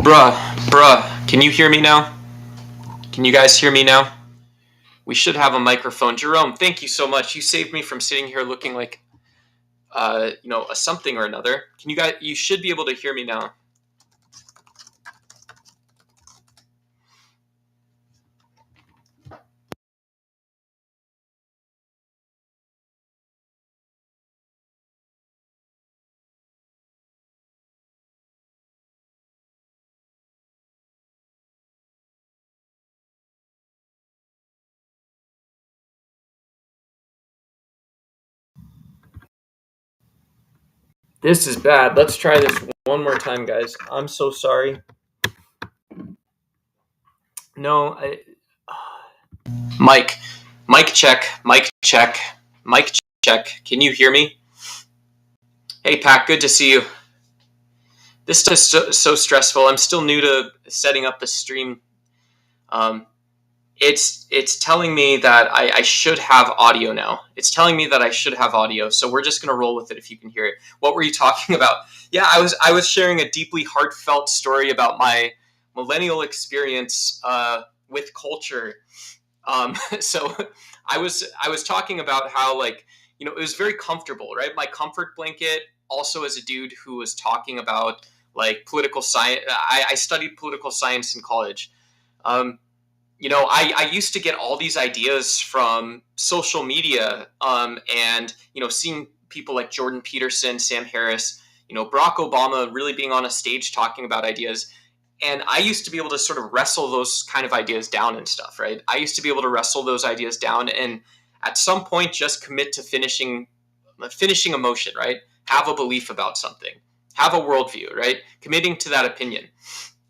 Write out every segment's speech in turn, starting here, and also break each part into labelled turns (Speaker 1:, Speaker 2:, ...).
Speaker 1: Bruh, can you hear me now? Can you guys hear me now? We should have a microphone. Jerome, thank you so much. You saved me from sitting here looking like, a something or another. You should be able to hear me now. This is bad. Let's try this one more time, guys. I'm so sorry. No, Mike, mic check, mic check, mic check. Can you hear me? Hey, Pat, good to see you. This is so stressful. I'm still new to setting up the stream. Um, it's telling me that I should have audio now. It's telling me that I should have audio, so we're just gonna roll with it if you can hear it. What were you talking about? Yeah, I was sharing a deeply heartfelt story about my millennial experience with culture. So I was talking about how, like, it was very comfortable, right? My comfort blanket. Also, as a dude who was talking about, like, political science, I studied political science in college. Um, I used to get all these ideas from social media, and seeing people like Jordan Peterson, Sam Harris, Barack Obama really being on a stage talking about ideas. And I used to be able to sort of wrestle those kind of ideas down and stuff, right? I used to be able to wrestle those ideas down and at some point just commit to finishing a motion, right? Have a belief about something, have a worldview, right? Committing to that opinion.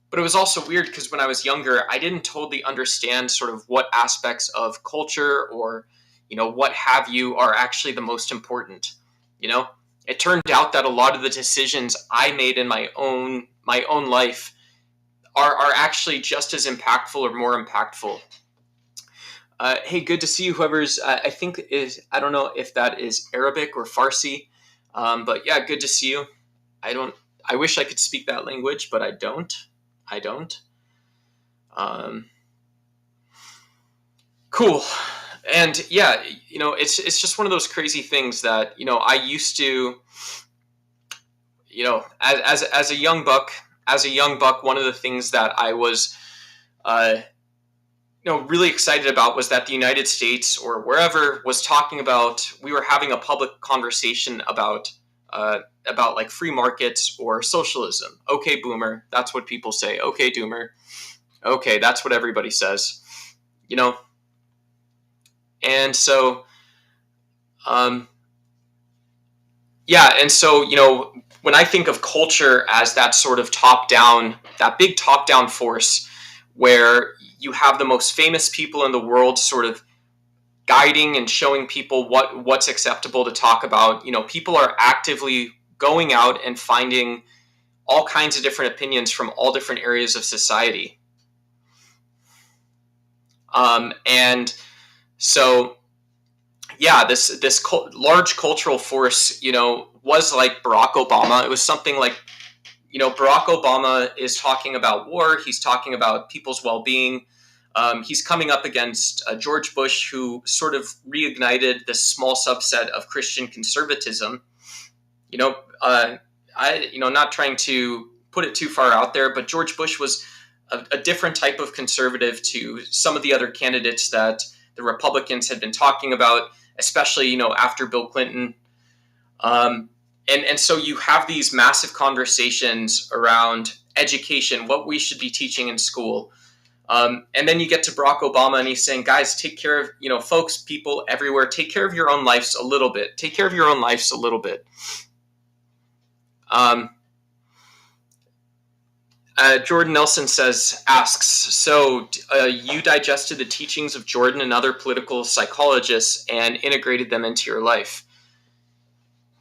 Speaker 1: But it was also weird because when I was younger, I didn't totally understand sort of what aspects of culture or, what have you are actually the most important. You know, it turned out that a lot of the decisions I made in my own life are actually just as impactful or more impactful. Hey, good to see you. Whoever's, I think I don't know if that is Arabic or Farsi, but yeah, good to see you. I don't. I wish I could speak that language, but I don't. I don't. Um, cool. And yeah, it's just one of those crazy things that I used to, as a young buck, one of the things that I was, uh, really excited about was that the United States or wherever was talking about, we were having a public conversation about like free markets or socialism. Okay, boomer, that's what people say. Okay, doomer. Okay, that's what everybody says. You know, and so, um, yeah, and so when I think of culture as that sort of that big top down force, where you have the most famous people in the world sort of guiding and showing people what's acceptable to talk about. People are actively going out and finding all kinds of different opinions from all different areas of society. And so, yeah, this large cultural force, was like Barack Obama. It was something like, Barack Obama is talking about war. He's talking about people's well-being. He's coming up against George Bush, who sort of reignited this small subset of Christian conservatism. Not trying to put it too far out there, but George Bush was a different type of conservative to some of the other candidates that the Republicans had been talking about, especially, after Bill Clinton. And so you have these massive conversations around education, what we should be teaching in school. And then you get to Barack Obama and he's saying, guys, take care of, folks, people everywhere, take care of your own lives a little bit. Take care of your own lives a little bit. Jordan Nelson asks, so you digested the teachings of Jordan and other political psychologists and integrated them into your life.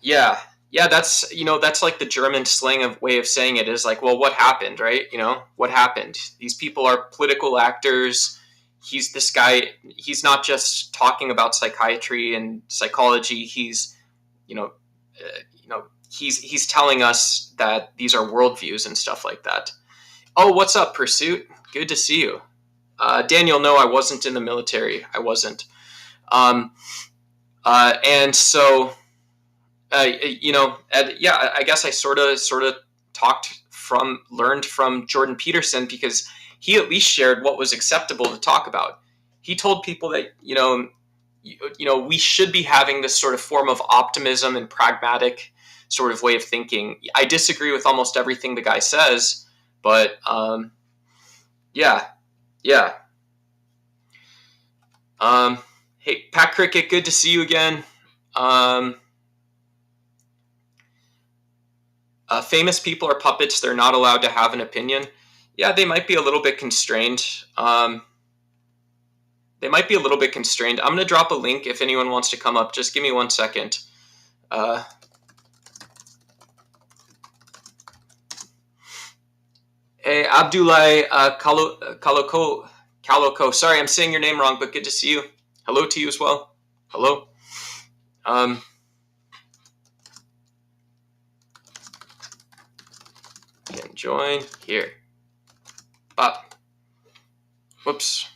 Speaker 1: Yeah, that's like the German slang way of saying it is like, well, what happened, right? What happened? These people are political actors. This guy. He's not just talking about psychiatry and psychology. He's, he's telling us that these are worldviews and stuff like that. Oh, what's up, Pursuit? Good to see you. Daniel, no, I wasn't in the military. I wasn't. Um, and so, yeah, I guess I sort of learned from Jordan Peterson, because he at least shared what was acceptable to talk about. He told people that, we should be having this sort of form of optimism and pragmatic sort of way of thinking. I disagree with almost everything the guy says, but yeah, yeah. Hey, Pat Cricket, good to see you again. Famous people are puppets. They're not allowed to have an opinion. Yeah, they might be a little bit constrained. They might be a little bit constrained. I'm going to drop a link if anyone wants to come up. Just give me 1 second. Hey, Abdullah Kaloko. Sorry, I'm saying your name wrong, but good to see you. Hello to you as well. Hello. Can join here. Whoops.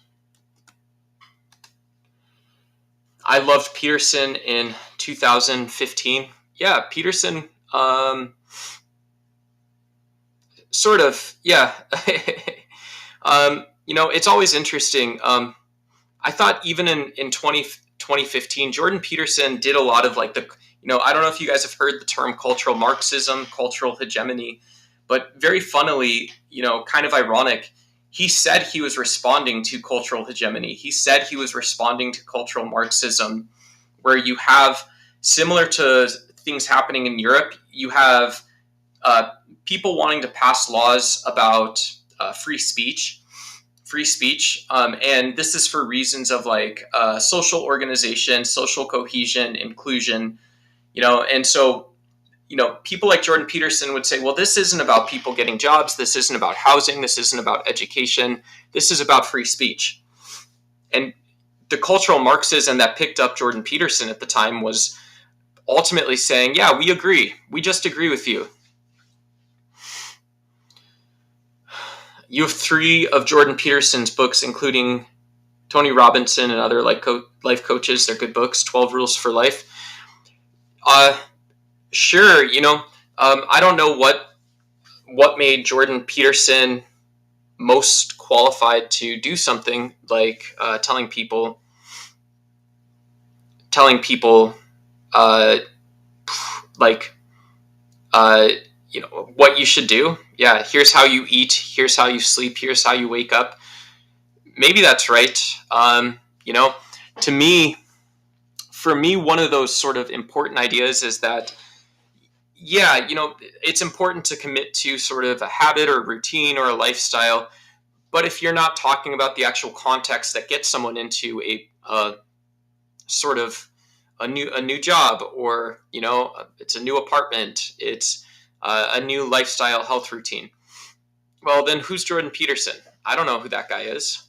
Speaker 1: I loved Peterson in 2015. Yeah, Peterson, sort of, yeah. It's always interesting. I thought even in 2015, Jordan Peterson did a lot of like I don't know if you guys have heard the term cultural Marxism, cultural hegemony, but very funnily, kind of ironic, he said he was responding to cultural hegemony. He said he was responding to cultural Marxism, where you have, similar to things happening in Europe, you have people wanting to pass laws about free speech, and this is for reasons of like social organization, social cohesion, inclusion, and so people like Jordan Peterson would say, well, this isn't about people getting jobs. This isn't about housing. This isn't about education. This is about free speech. And the cultural Marxism that picked up Jordan Peterson at the time was ultimately saying, yeah, we agree. We just agree with you. You have 3 of Jordan Peterson's books, including Tony Robinson and other life coaches. They're good books, 12 Rules for Life. Sure, I don't know what made Jordan Peterson most qualified to do something like telling people what you should do. Yeah, here's how you eat, here's how you sleep, here's how you wake up. Maybe that's right. For me, one of those sort of important ideas is that, yeah, it's important to commit to sort of a habit or routine or a lifestyle. But if you're not talking about the actual context that gets someone into a sort of a new job, or it's a new apartment, it's a new lifestyle health routine, well, then who's Jordan Peterson? I don't know who that guy is.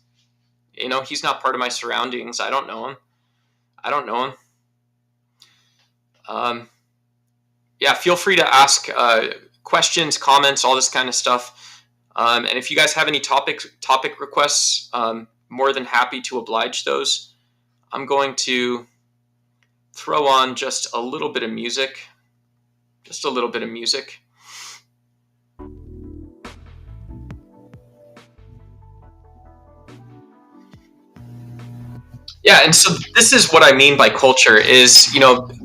Speaker 1: He's not part of my surroundings. I don't know him. Yeah, feel free to ask questions, comments, all this kind of stuff. And if you guys have any topic requests, more than happy to oblige those. I'm going to throw on just a little bit of music. Yeah, and so this is what I mean by culture is,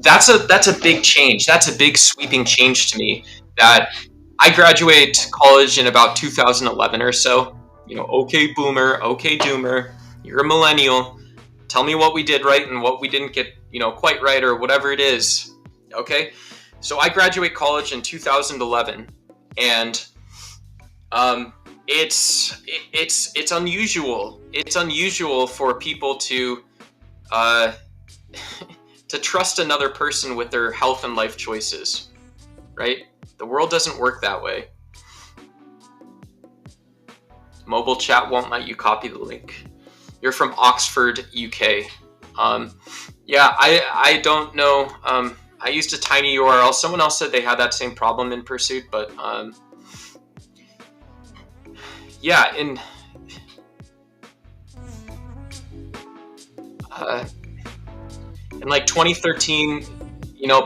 Speaker 1: that's a big change. That's a big sweeping change to me, that I graduated college in about 2011 or so. Okay, boomer, okay, doomer, you're a millennial. Tell me what we did right and what we didn't get, quite right, or whatever it is. Okay? So I graduate college in 2011, and it's unusual. It's unusual for people to to trust another person with their health and life choices, right? The world doesn't work that way. Mobile chat won't let you copy the link. You're from Oxford, UK. Yeah, I don't know. I used a tiny URL. Someone else said they had that same problem in Pursuit, but yeah, uh, in like 2013,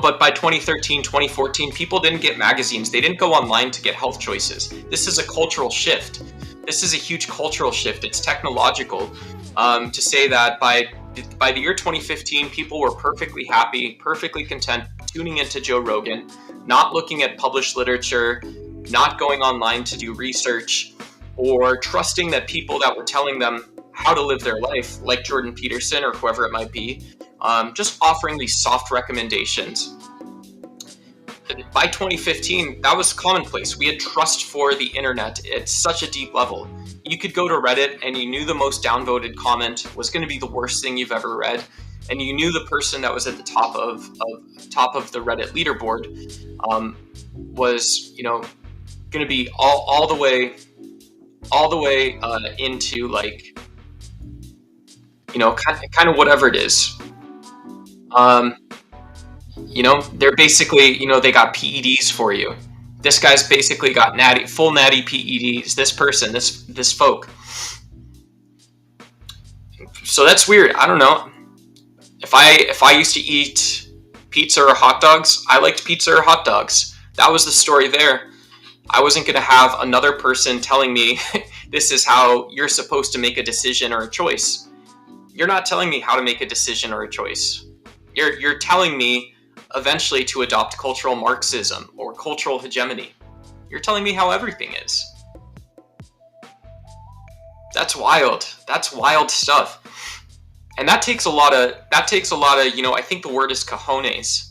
Speaker 1: but by 2013, 2014, people didn't get magazines. They didn't go online to get health choices. This is a cultural shift. This is a huge cultural shift. It's technological. To say that by the year 2015, people were perfectly happy, perfectly content, tuning into Joe Rogan, not looking at published literature, not going online to do research, or trusting that people that were telling them how to live their life, like Jordan Peterson or whoever it might be, just offering these soft recommendations. By 2015, that was commonplace. We had trust for the internet at such a deep level. You could go to Reddit and you knew the most downvoted comment was going to be the worst thing you've ever read, and you knew the person that was at the top of the Reddit leaderboard was going to be all the way into like kind of whatever it is. They're basically, they got PEDs for you. This guy's basically got full natty PEDs. This person, this folk. So that's weird. I don't know. If I used to eat pizza or hot dogs, I liked pizza or hot dogs. That was the story there. I wasn't going to have another person telling me this is how you're supposed to make a decision or a choice. You're not telling me how to make a decision or a choice. You're telling me eventually to adopt cultural Marxism or cultural hegemony. You're telling me how everything is. That's wild. That's wild stuff. And that takes a lot of, I think the word is cojones,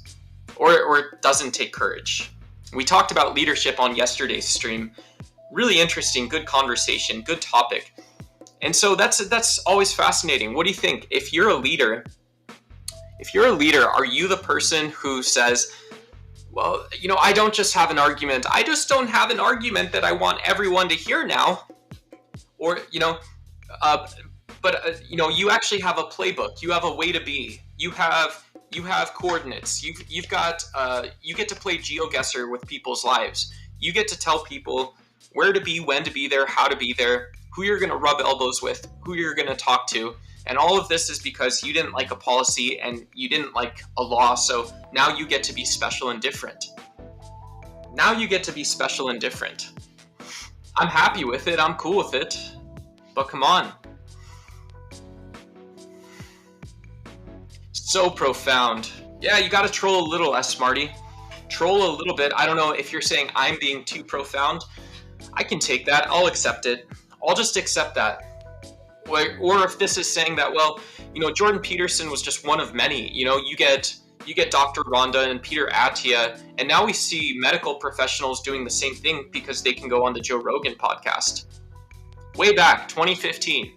Speaker 1: or it doesn't take courage. We talked about leadership on yesterday's stream. Really interesting, good conversation, good topic. And so that's always fascinating. What do you think? If you're a leader, are you the person who says, well, I don't just have an argument. I just don't have an argument that I want everyone to hear now. Or, you actually have a playbook. You have a way to be. You have coordinates. You've got, you get to play GeoGuessr with people's lives. You get to tell people where to be, when to be there, how to be there, who you're going to rub elbows with, who you're going to talk to. And all of this is because you didn't like a policy and you didn't like a law. So now you get to be special and different. I'm happy with it. I'm cool with it. But come on. So profound. Yeah, you got to troll a little, Smarty. Troll a little bit. I don't know if you're saying I'm being too profound. I can take that. I'll accept it. I'll just accept that. Or if this is saying that, well, Jordan Peterson was just one of many. You get Dr. Rhonda and Peter Attia, and now we see medical professionals doing the same thing because they can go on the Joe Rogan podcast. Way back, 2015.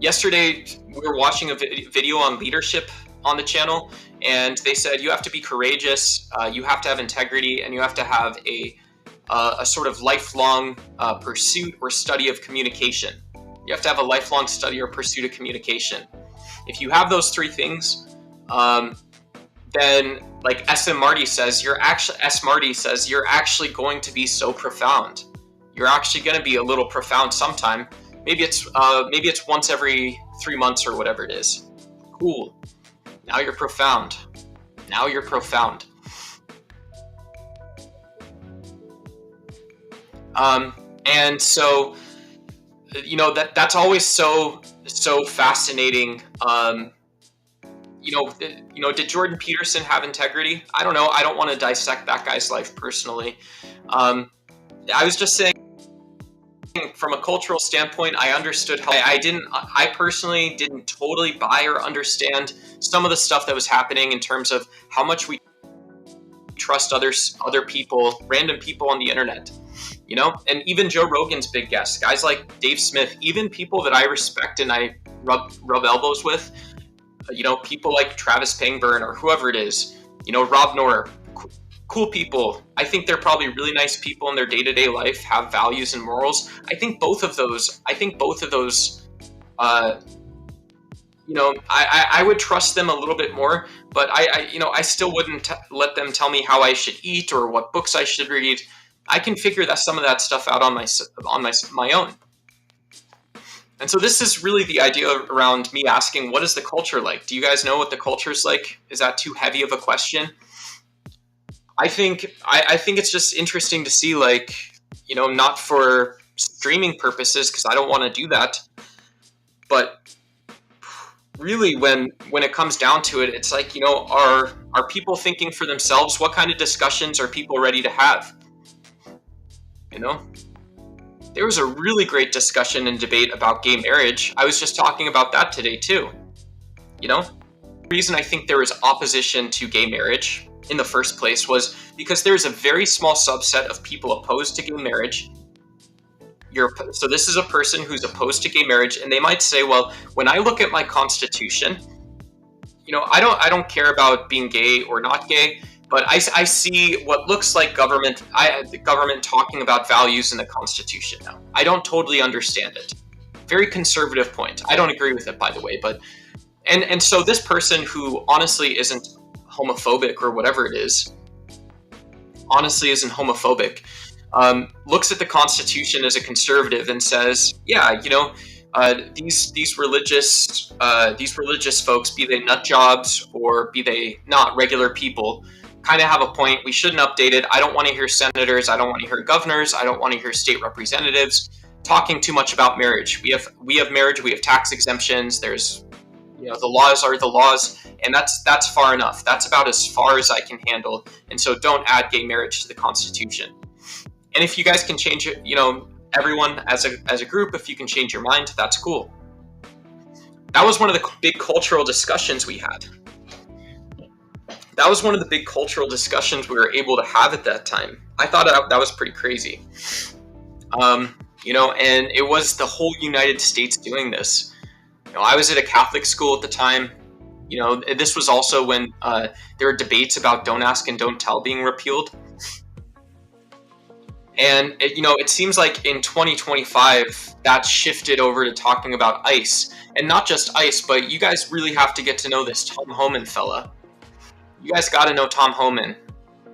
Speaker 1: Yesterday we were watching a video on leadership on the channel, and they said you have to be courageous, you have to have integrity, and you have to have a sort of lifelong pursuit or study of communication. You have to have a lifelong study or pursuit of communication. If you have those three things, then like S. Marty says, you're actually going to be so profound. You're actually going to be a little profound sometime. Maybe it's once every 3 months or whatever it is. Cool. Now you're profound. And so, that's always so fascinating. Did Jordan Peterson have integrity? I don't know. I don't want to dissect that guy's life personally. I was just saying, from a cultural standpoint, I understood how I personally didn't totally buy or understand some of the stuff that was happening in terms of how much we trust other people, random people on the internet. And even Joe Rogan's big guests, guys like Dave Smith, even people that I respect and I rub elbows with, people like Travis Pangburn or whoever it is, Rob Knorr, cool people. I think they're probably really nice people in their day-to-day life, have values and morals. I think both of those, I would trust them a little bit more, but I still wouldn't let them tell me how I should eat or what books I should read. I can figure some of that stuff out on my own. And so this is really the idea around me asking, what is the culture like? Do you guys know what the culture is like? Is that too heavy of a question? I think it's just interesting to see, like, not for streaming purposes, because I don't want to do that, but really when it comes down to it, it's like, are people thinking for themselves? What kind of discussions are people ready to have? There was a really great discussion and debate about gay marriage. I was just talking about that today too. The reason I think there was opposition to gay marriage in the first place was because there's a very small subset of people opposed to gay marriage. So this is a person who's opposed to gay marriage, and they might say, well, when I look at my constitution, I don't care about being gay or not gay, but I see what looks like the government talking about values in the Constitution now. I don't totally understand it. Very conservative point. I don't agree with it, by the way, but and so this person, who honestly isn't homophobic or whatever it is, looks at the Constitution as a conservative and says, yeah, these religious folks, be they nut jobs or be they not regular people, kind of have a point. We shouldn't update it. I don't want to hear senators. I don't want to hear governors. I don't want to hear state representatives talking too much about marriage. We have marriage. We have tax exemptions. There's, the laws are the laws, and that's far enough. That's about as far as I can handle. And so don't add gay marriage to the Constitution. And if you guys can change it, everyone as a group, if you can change your mind, that's cool. That was one of the big cultural discussions we had. That was one of the big cultural discussions we were able to have at that time. I thought that was pretty crazy. And it was the whole United States doing this. I was at a Catholic school at the time. This was also when there were debates about Don't Ask and Don't Tell being repealed. And, it seems like in 2025, that shifted over to talking about ICE. And not just ICE, but you guys really have to get to know this Tom Homan fella. You guys got to know Tom Homan.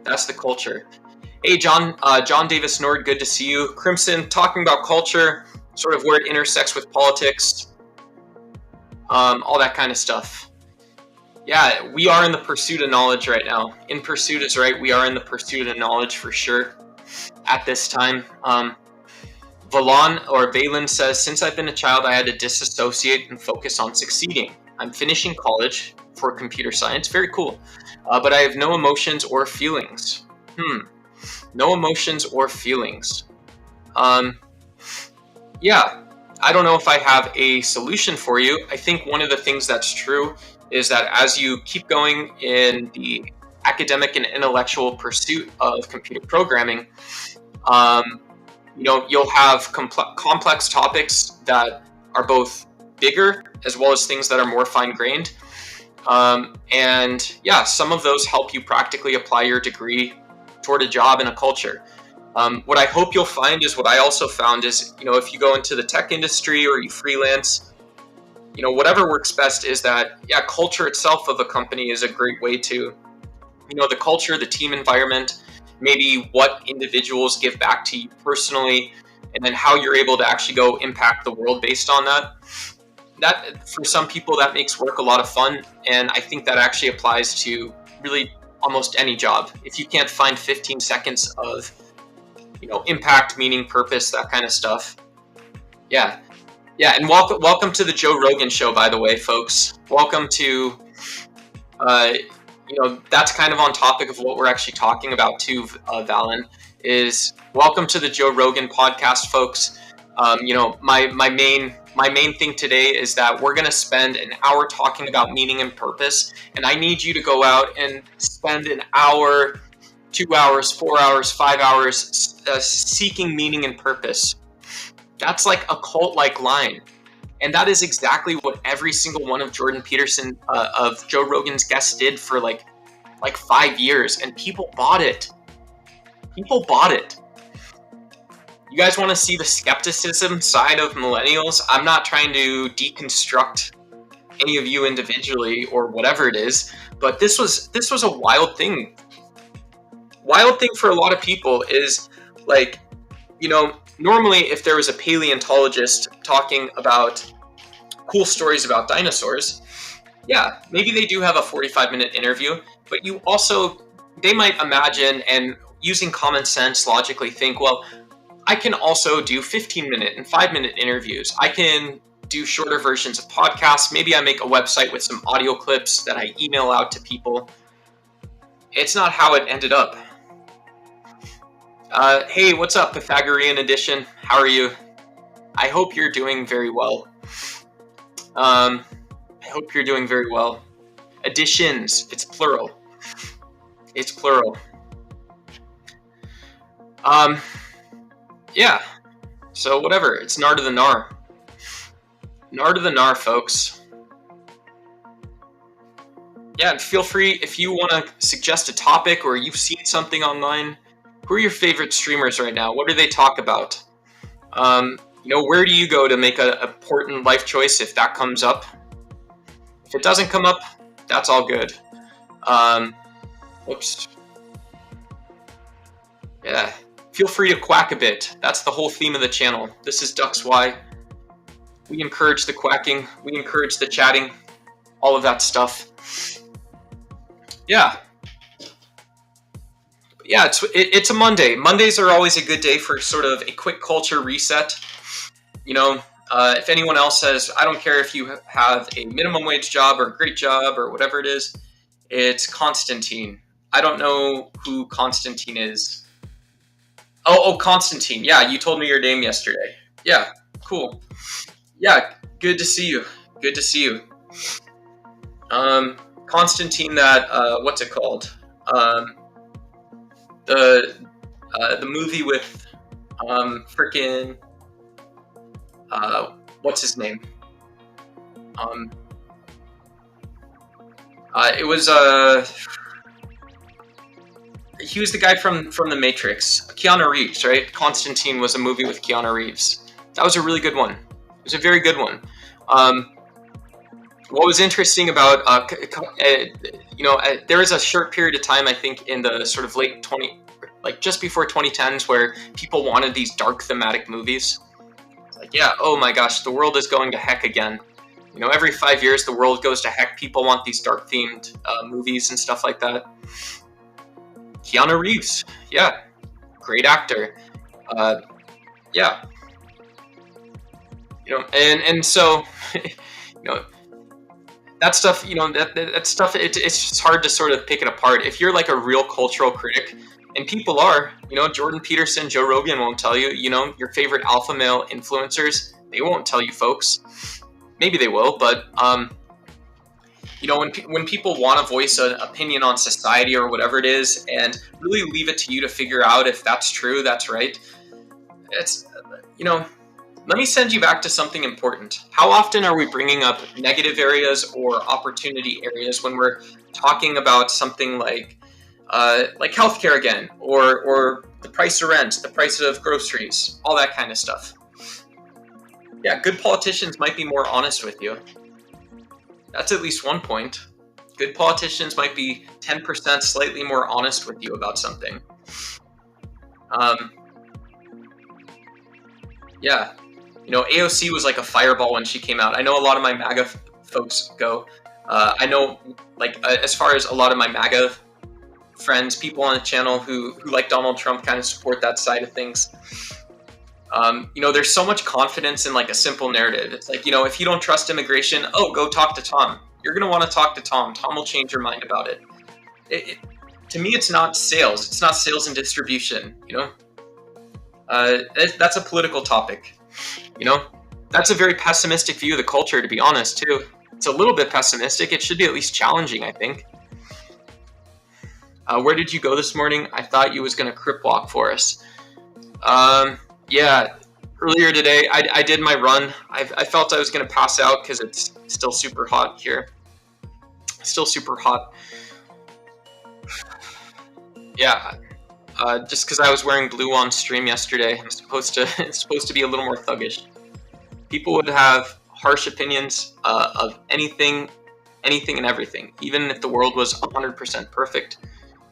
Speaker 1: That's the culture. Hey, John Davis Nord, good to see you. Crimson, talking about culture, sort of where it intersects with politics, all that kind of stuff. Yeah, we are in the pursuit of knowledge right now. In pursuit is right. We are in the pursuit of knowledge for sure at this time. Valen says, since I've been a child, I had to disassociate and focus on succeeding. I'm finishing college for computer science. Very cool. But I have no emotions or feelings. No emotions or feelings. Yeah, I don't know if I have a solution for you. I think one of the things that's true is that as you keep going in the academic and intellectual pursuit of computer programming, you'll have complex topics that are both bigger as well as things that are more fine-grained. And yeah, some of those help you practically apply your degree toward a job in a culture. What I hope you'll find is what I also found is, if you go into the tech industry or you freelance, whatever works best is that, culture itself of a company is a great way to, the culture, the team environment, maybe what individuals give back to you personally, and then how you're able to actually go impact the world based on that. That, for some people, that makes work a lot of fun, and I think that actually applies to really almost any job. If you can't find 15 seconds of, impact, meaning, purpose, that kind of stuff. Yeah, and welcome to the Joe Rogan Show, by the way, folks. Welcome to, that's kind of on topic of what we're actually talking about too, Valen, is welcome to the Joe Rogan podcast, folks. My main thing today is that we're going to spend an hour talking about meaning and purpose, and I need you to go out and spend an hour, 2 hours, 4 hours, 5 hours seeking meaning and purpose. That's like a cult-like line. And that is exactly what every single one of Jordan Peterson, of Joe Rogan's guests did for like 5 years, and people bought it. People bought it. You guys want to see the skepticism side of millennials? I'm not trying to deconstruct any of you individually or whatever it is, but this was a wild thing. Wild thing for a lot of people is Like, normally if there was a paleontologist talking about cool stories about dinosaurs, yeah, maybe they do have a 45-minute interview, but they might imagine and using common sense logically think, well, I can also do 15-minute and 5-minute interviews. I can do shorter versions of podcasts. Maybe I make a website with some audio clips that I email out to people. It's not how it ended up. Hey, what's up, Pythagorean Edition? How are you? I hope you're doing very well. I hope you're doing very well. Editions, it's plural. It's plural. Yeah. So whatever, it's Nar to the Nar. Nar to the Nar, folks. Yeah, and feel free if you want to suggest a topic or you've seen something online. Who are your favorite streamers right now? What do they talk about? Where do you go to make an important life choice if that comes up? If it doesn't come up, that's all good. Whoops. Yeah. Feel free to quack a bit. That's the whole theme of the channel. This is Ducks Y. We encourage the quacking. We encourage the chatting. All of that stuff. Yeah. Yeah, it's a Monday. Mondays are always a good day for sort of a quick culture reset. If anyone else says, I don't care if you have a minimum wage job or a great job or whatever it is, it's Constantine. I don't know who Constantine is. Oh, Constantine. Yeah, you told me your name yesterday. Yeah, cool. Yeah, good to see you. Good to see you. Constantine, that, what's it called? The movie with frickin' what's his name? It was he was the guy from The Matrix, Keanu Reeves, right? Constantine was a movie with Keanu Reeves. That was a really good one. It was a very good one. What was interesting about there was a short period of time, I think, in the sort of late just before 2010s, where people wanted these dark thematic movies. It's like, yeah, oh my gosh, the world is going to heck again. Every 5 years the world goes to heck. People want these dark themed movies and stuff like that. Keanu Reeves, yeah, great actor. Yeah, and so that stuff, that stuff, it's just hard to sort of pick it apart. If you're like a real cultural critic, and people are, Jordan Peterson, Joe Rogan won't tell you, your favorite alpha male influencers, they won't tell you, folks. Maybe they will, but, when people want to voice an opinion on society or whatever it is, and really leave it to you to figure out if that's true, that's right, it's, let me send you back to something important. How often are we bringing up negative areas or opportunity areas when we're talking about something like healthcare again, or the price of rent, the price of groceries, all that kind of stuff? Yeah, good politicians might be more honest with you. That's at least one point. Good politicians might be 10% slightly more honest with you about something. Yeah. AOC was like a fireball when she came out. I know a lot of my MAGA folks go. I know, as far as a lot of my MAGA friends, people on the channel who like Donald Trump kind of support that side of things. There's so much confidence in like a simple narrative. It's like, if you don't trust immigration, go talk to Tom. You're going to want to talk to Tom. Tom will change your mind about it. To me, it's not sales. It's not sales and distribution, That's a political topic, That's a very pessimistic view of the culture, to be honest, too. It's a little bit pessimistic. It should be at least challenging, I think. Where did you go this morning? I thought you was going to crip walk for us. Yeah, earlier today, I did my run. I felt I was going to pass out because it's still super hot here. Still super hot. Yeah, just because I was wearing blue on stream yesterday, it's supposed to be a little more thuggish. People would have harsh opinions of anything and everything, even if the world was 100% perfect.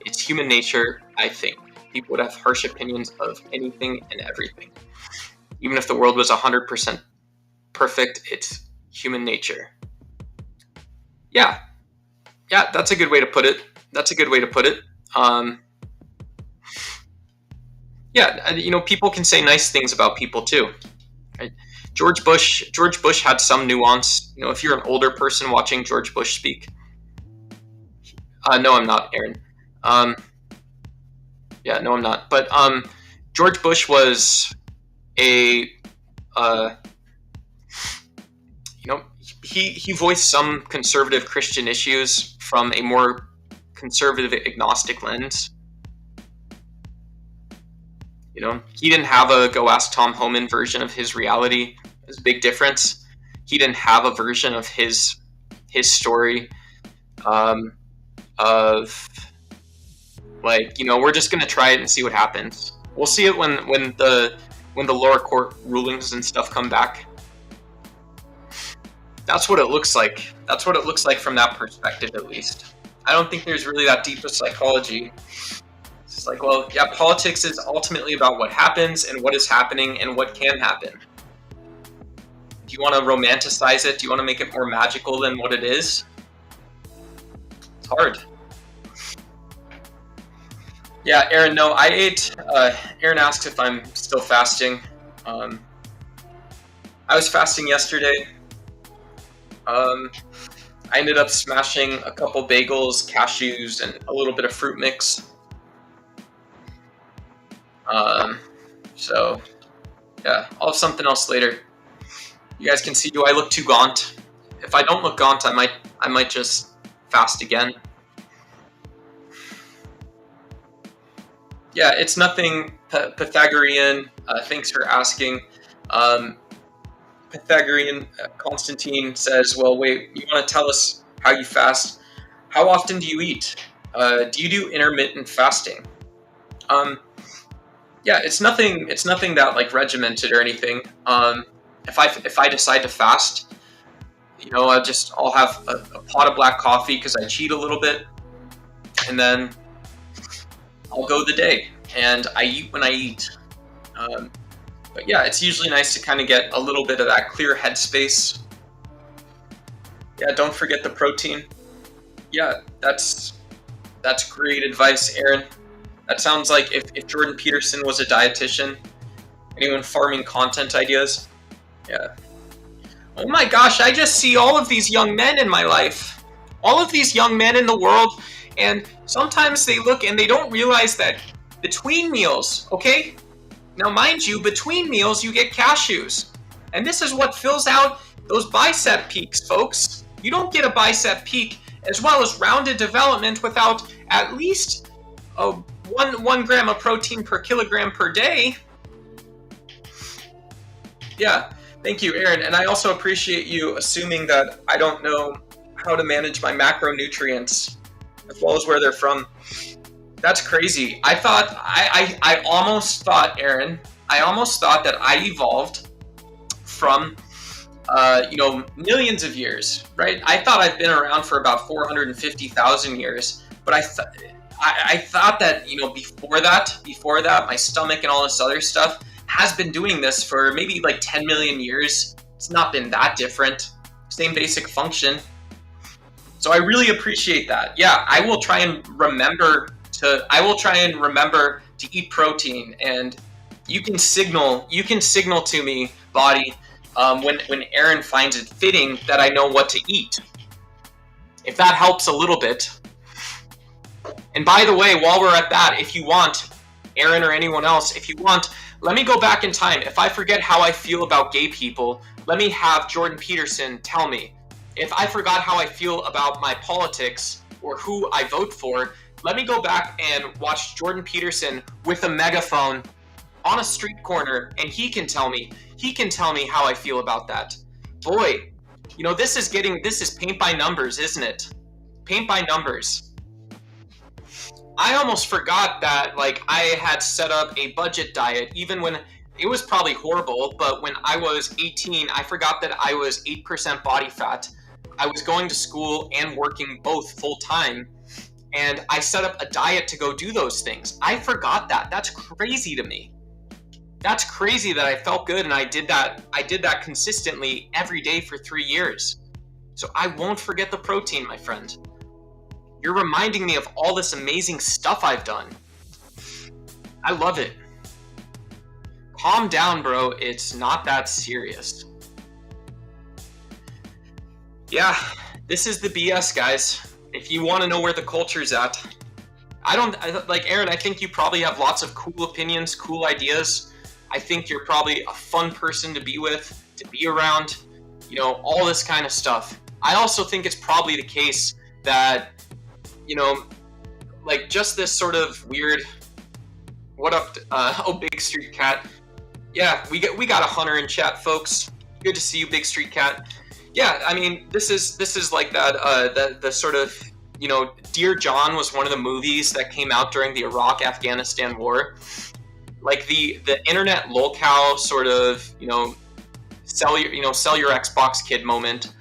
Speaker 1: It's human nature, I think. People would have harsh opinions of anything and everything. Even if the world was 100% perfect, it's human nature. Yeah, that's a good way to put it. People can say nice things about people too. Right? George Bush had some nuance. If you're an older person watching George Bush speak, no, I'm not, Aaron. No, I'm not. But George Bush was a, he voiced some conservative Christian issues from a more conservative agnostic lens. He didn't have a Go Ask Tom Homan version of his reality. There's a big difference. He didn't have a version of his story of we're just gonna try it and see what happens. We'll see it when the lower court rulings and stuff come back. That's what it looks like. That's what it looks like from that perspective, at least. I don't think there's really that deep of psychology. It's like, well, yeah, politics is ultimately about what happens and what is happening and what can happen. Do you want to romanticize it? Do you want to make it more magical than what it is? It's hard. Yeah, Aaron, no, I ate. Aaron asks if I'm still fasting. I was fasting yesterday. I ended up smashing a couple bagels, cashews, and a little bit of fruit mix. So, yeah, I'll have something else later. You guys can see, do I look too gaunt? If I don't look gaunt, I might just fast again. Yeah, it's nothing Pythagorean. Thanks for asking. Pythagorean Constantine says, well, wait, you want to tell us how you fast? How often do you eat? Do you do intermittent fasting? Yeah, it's nothing that like regimented or anything. If I decide to fast, I'll have a pot of black coffee because I cheat a little bit, and then I'll go the day, and I eat when I eat. But yeah, it's usually nice to kind of get a little bit of that clear headspace. Yeah, don't forget the protein. Yeah, that's great advice, Aaron. That sounds like if Jordan Peterson was a dietitian. Anyone farming content ideas? Yeah. Oh my gosh, I just see all of these young men in my life. All of these young men in the world, and sometimes they look and they don't realize that between meals, okay? Now mind you, between meals you get cashews. And this is what fills out those bicep peaks, folks. You don't get a bicep peak as well as rounded development without at least 1 gram of protein per kilogram per day. Yeah, thank you, Aaron. And I also appreciate you assuming that I don't know how to manage my macronutrients as well as where they're from. That's crazy. I almost thought, Aaron, that I evolved from, millions of years, right? I thought I've been around for about 450,000 years, but I thought that, before that, my stomach and all this other stuff has been doing this for maybe like 10 million years. It's not been that different. Same basic function. So I really appreciate that. Yeah, I will try and remember to eat protein, and you can signal to me, body, when Aaron finds it fitting that I know what to eat. If that helps a little bit. And by the way, while we're at that, if you want, Aaron or anyone else, if you want, let me go back in time. If I forget how I feel about gay people, let me have Jordan Peterson tell me. If I forgot how I feel about my politics or who I vote for, let me go back and watch Jordan Peterson with a megaphone on a street corner, and he can tell me how I feel about that. Boy, this is paint by numbers, isn't it? Paint by numbers. I almost forgot that I had set up a budget diet, even when it was probably horrible, but when I was 18, I forgot that I was 8% body fat. I was going to school and working both full time. and I set up a diet to go do those things. I forgot that. That's crazy to me. That's crazy that I felt good and I did that consistently every day for 3 years. So I won't forget the protein, my friend. You're reminding me of all this amazing stuff I've done. I love it. Calm down, bro. It's not that serious. Yeah, this is the BS, guys. If you want to know where the culture's at, like Aaron, I think you probably have lots of cool opinions, cool ideas. I think you're probably a fun person to be with, to be around, all this kind of stuff. I also think it's probably the case that, like just this sort of weird, what up, oh, Big Street Cat. Yeah, we got a Hunter in chat, folks. Good to see you, Big Street Cat. Yeah, I mean, this is like that, the sort of, Dear John was one of the movies that came out during the Iraq-Afghanistan war. Like the internet lolcow sort of, sell your Xbox kid moment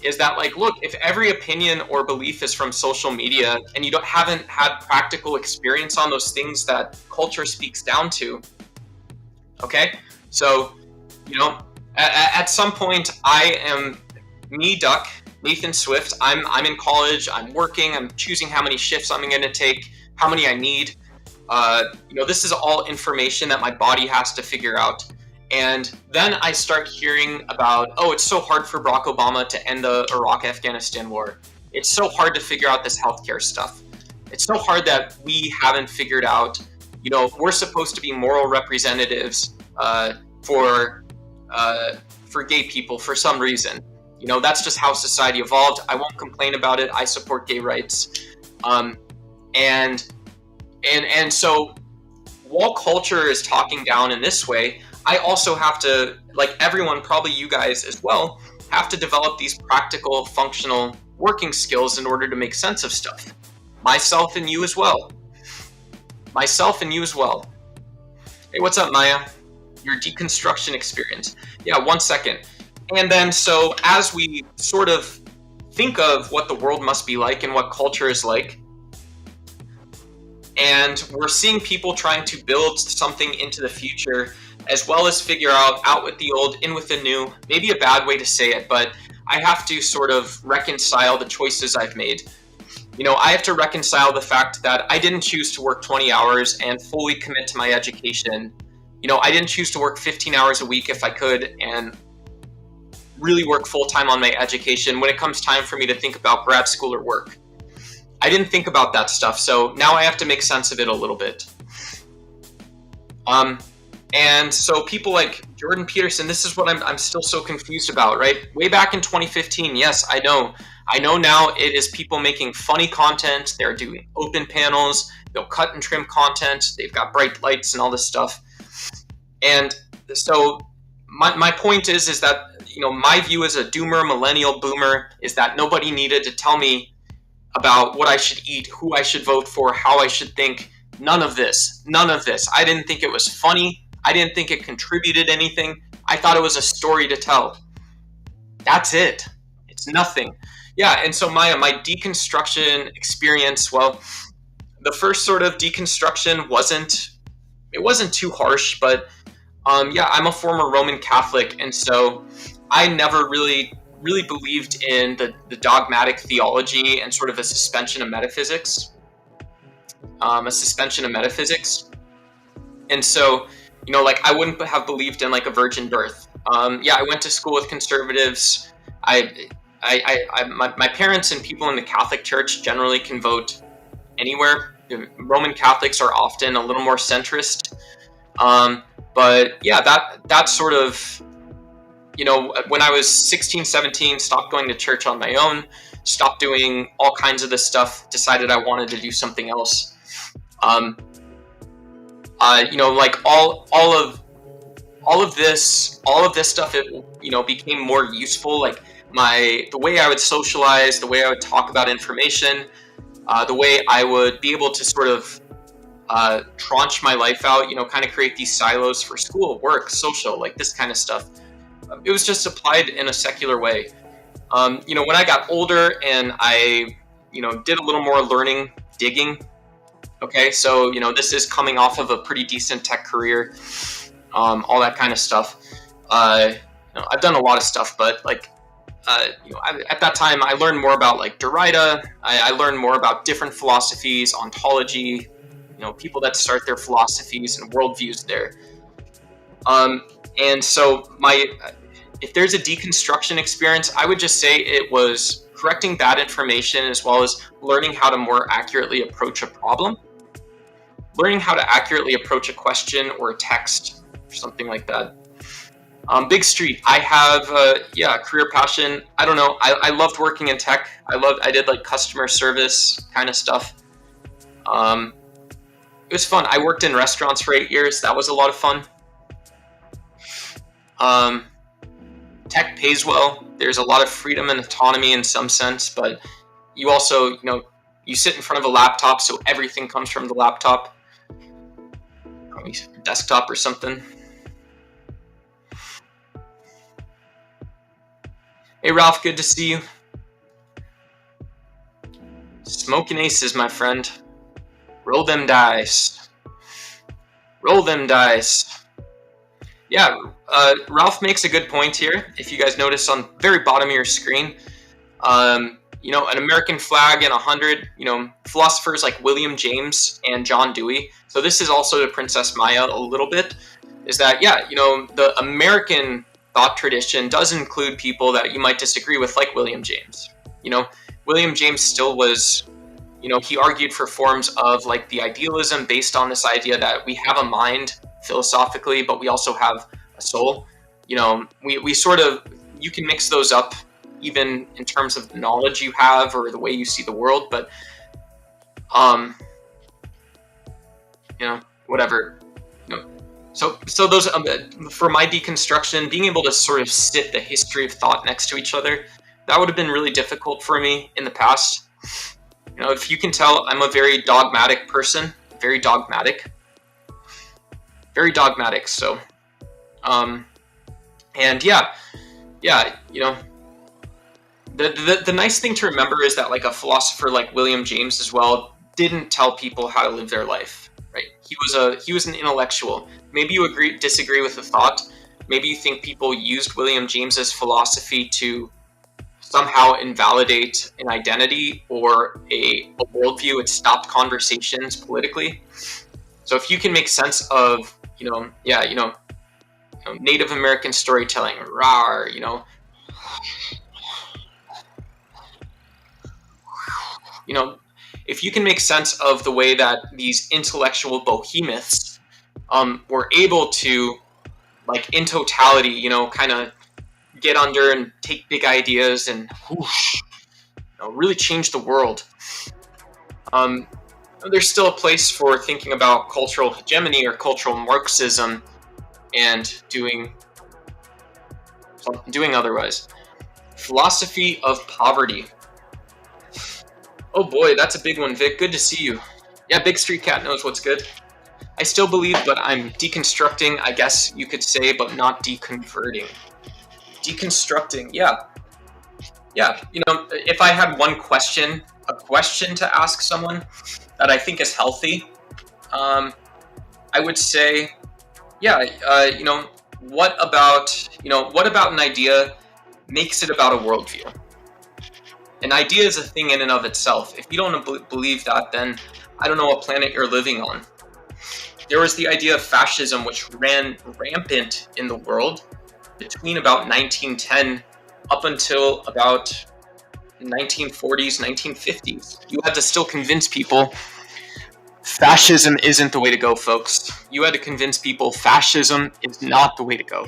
Speaker 1: is that, like, look, if every opinion or belief is from social media and you haven't had practical experience on those things that culture speaks down to, okay? So, at some point, I am me, Duck, Nathan Swift. I'm in college. I'm working. I'm choosing how many shifts I'm going to take, how many I need. This is all information that my body has to figure out. And then I start hearing about, it's so hard for Barack Obama to end the Iraq-Afghanistan war. It's so hard to figure out this healthcare stuff. It's so hard that we haven't figured out, we're supposed to be moral representatives for gay people for some reason. That's just how society evolved. I won't complain about it. I support gay rights. And so while culture is talking down in this way, I also have to, like everyone, probably you guys as well, have to develop these practical, functional working skills in order to make sense of stuff. Myself and you as well. Hey, what's up, Maya? Your deconstruction experience. Yeah, 1 second. And then, so as we sort of think of what the world must be like and what culture is like, and we're seeing people trying to build something into the future, as well as figure out with the old, in with the new. Maybe a bad way to say it, but I have to sort of reconcile the choices I've made. I have to reconcile the fact that I didn't choose to work 20 hours and fully commit to my education. I didn't choose to work 15 hours a week if I could and really work full-time on my education when it comes time for me to think about grad school or work. I didn't think about that stuff, so now I have to make sense of it a little bit. And so people like Jordan Peterson, this is what I'm still so confused about, right? Way back in 2015, yes, I know now it is people making funny content. They're doing open panels. They'll cut and trim content. They've got bright lights and all this stuff. And so my point is that, my view as a doomer, millennial boomer, is that nobody needed to tell me about what I should eat, who I should vote for, how I should think. None of this. I didn't think it was funny. I didn't think it contributed anything. I thought it was a story to tell. That's it. It's nothing. Yeah, and so my deconstruction experience, well, the first sort of deconstruction wasn't too harsh, but I'm a former Roman Catholic, and so I never really believed in the dogmatic theology and sort of a suspension of metaphysics. And so, I wouldn't have believed in like a virgin birth. I went to school with conservatives. My parents and people in the Catholic Church generally can vote anywhere. The Roman Catholics are often a little more centrist. But yeah, that sort of, when I was 16, 17, stopped going to church on my own, stopped doing all kinds of this stuff, decided I wanted to do something else. Like all of this stuff, it, became more useful. Like the way I would socialize, the way I would talk about information, the way I would be able to sort of tranche my life out, kind of create these silos for school, work, social, like this kind of stuff. It was just applied in a secular way. When I got older and I, did a little more learning digging. Okay, so this is coming off of a pretty decent tech career, all that kind of stuff. I've done a lot of stuff, but like, at that time, I learned more about like Derrida. I learned more about different philosophies, ontology, people that start their philosophies and worldviews there. And so if there's a deconstruction experience, I would just say it was correcting bad information as well as learning how to more accurately approach a problem, learning how to accurately approach a question or a text or something like that. Big Street, I have career passion. I don't know. I loved working in tech. I did like customer service kind of stuff. It was fun. I worked in restaurants for 8 years. That was a lot of fun. Tech pays well. There's a lot of freedom and autonomy in some sense, but you also, you sit in front of a laptop, so everything comes from the laptop, desktop or something. Hey Ralph, good to see you. Smoking aces, my friend. Roll them dice. Roll them dice. Yeah, Ralph makes a good point here. If you guys notice on the very bottom of your screen, an American flag and 100, philosophers like William James and John Dewey. So this is also to Princess Maya a little bit, is that, the American thought tradition does include people that you might disagree with, like William James. William James still was, he argued for forms of like the idealism based on this idea that we have a mind philosophically, but we also have a soul. We sort of, you can mix those up even in terms of the knowledge you have or the way you see the world, but whatever. So those for my deconstruction, being able to sort of sit the history of thought next to each other, that would have been really difficult for me in the past. If you can tell, I'm a very dogmatic person, very dogmatic. So, and the nice thing to remember is that like a philosopher like William James as well didn't tell people how to live their life, right? He was an intellectual. Maybe you disagree with the thought. Maybe you think people used William James's philosophy to somehow invalidate an identity or a worldview. It stopped conversations politically. So if you can make sense of, Native American storytelling, rawr, if you can make sense of the way that these intellectual behemoths were able to, like in totality, kind of get under and take big ideas and whoosh, really change the world. There's still a place for thinking about cultural hegemony or cultural Marxism and doing otherwise. Philosophy of poverty. Oh boy, that's a big one, Vic. Good to see you. Yeah, Big Street Cat knows what's good. I still believe, but I'm deconstructing, I guess you could say, but not deconverting. Deconstructing, yeah. If I had a question to ask someone that I think is healthy, I would say, what about an idea makes it about a worldview? An idea is a thing in and of itself. If you don't believe that, then I don't know what planet you're living on. There was the idea of fascism, which ran rampant in the world between about 1910 up until about 1940s, 1950s. You had to still convince people fascism isn't the way to go, folks. You had to convince people fascism is not the way to go.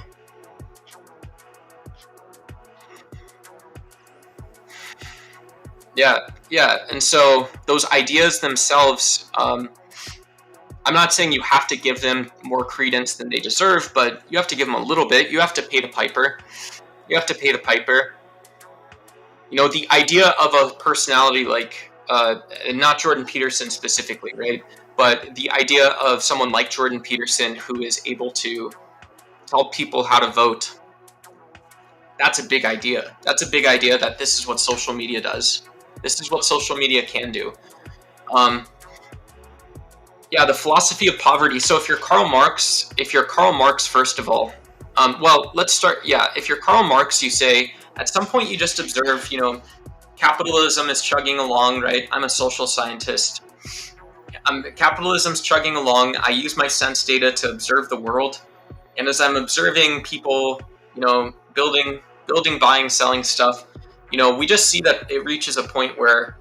Speaker 1: Yeah. And so those ideas themselves, I'm not saying you have to give them more credence than they deserve, but you have to give them a little bit. You have to pay the piper. The idea of a personality like, not Jordan Peterson specifically, right? But the idea of someone like Jordan Peterson who is able to tell people how to vote, that's a big idea. That's a big idea that this is what social media does. This is what social media can do. Um, yeah, the philosophy of poverty. So if you're Karl Marx, first of all, well, let's start. Yeah, if you're Karl Marx, you say at some point you just observe, capitalism is chugging along, right? I'm a social scientist. Capitalism's chugging along. I use my sense data to observe the world, and as I'm observing people, building, buying, selling stuff, we just see that it reaches a point where,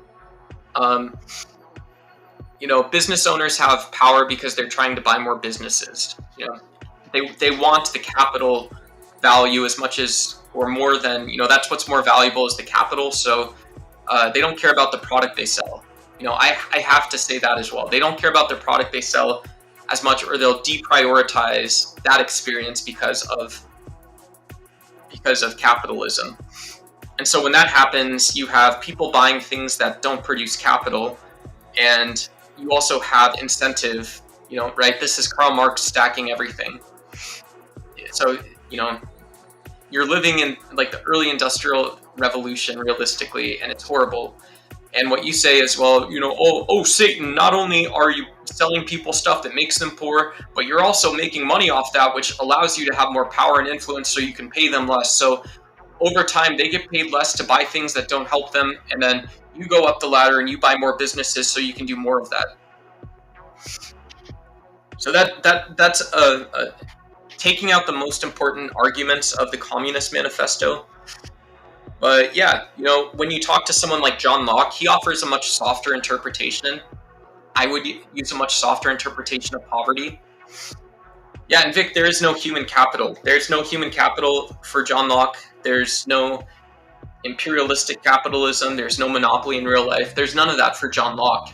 Speaker 1: business owners have power because they're trying to buy more businesses. They want the capital value as much as or more than, that's what's more valuable is the capital. So they don't care about the product they sell. I have to say that as well. They don't care about the product they sell as much, or they'll deprioritize that experience because of capitalism. And so when that happens, you have people buying things that don't produce capital, and you also have incentive, right? This is Karl Marx stacking everything. So, you're living in like the early industrial revolution realistically, and it's horrible. And what you say is, well, oh, Satan, not only are you selling people stuff that makes them poor, but you're also making money off that, which allows you to have more power and influence so you can pay them less. So over time, they get paid less to buy things that don't help them. And then you go up the ladder and you buy more businesses so you can do more of that. So that's taking out the most important arguments of the Communist Manifesto. But yeah, when you talk to someone like John Locke, he offers a much softer interpretation. I would use a much softer interpretation of poverty. Yeah, and Vic, there is no human capital. There's no human capital for John Locke. There's no imperialistic capitalism. There's no monopoly in real life. There's none of that for John Locke.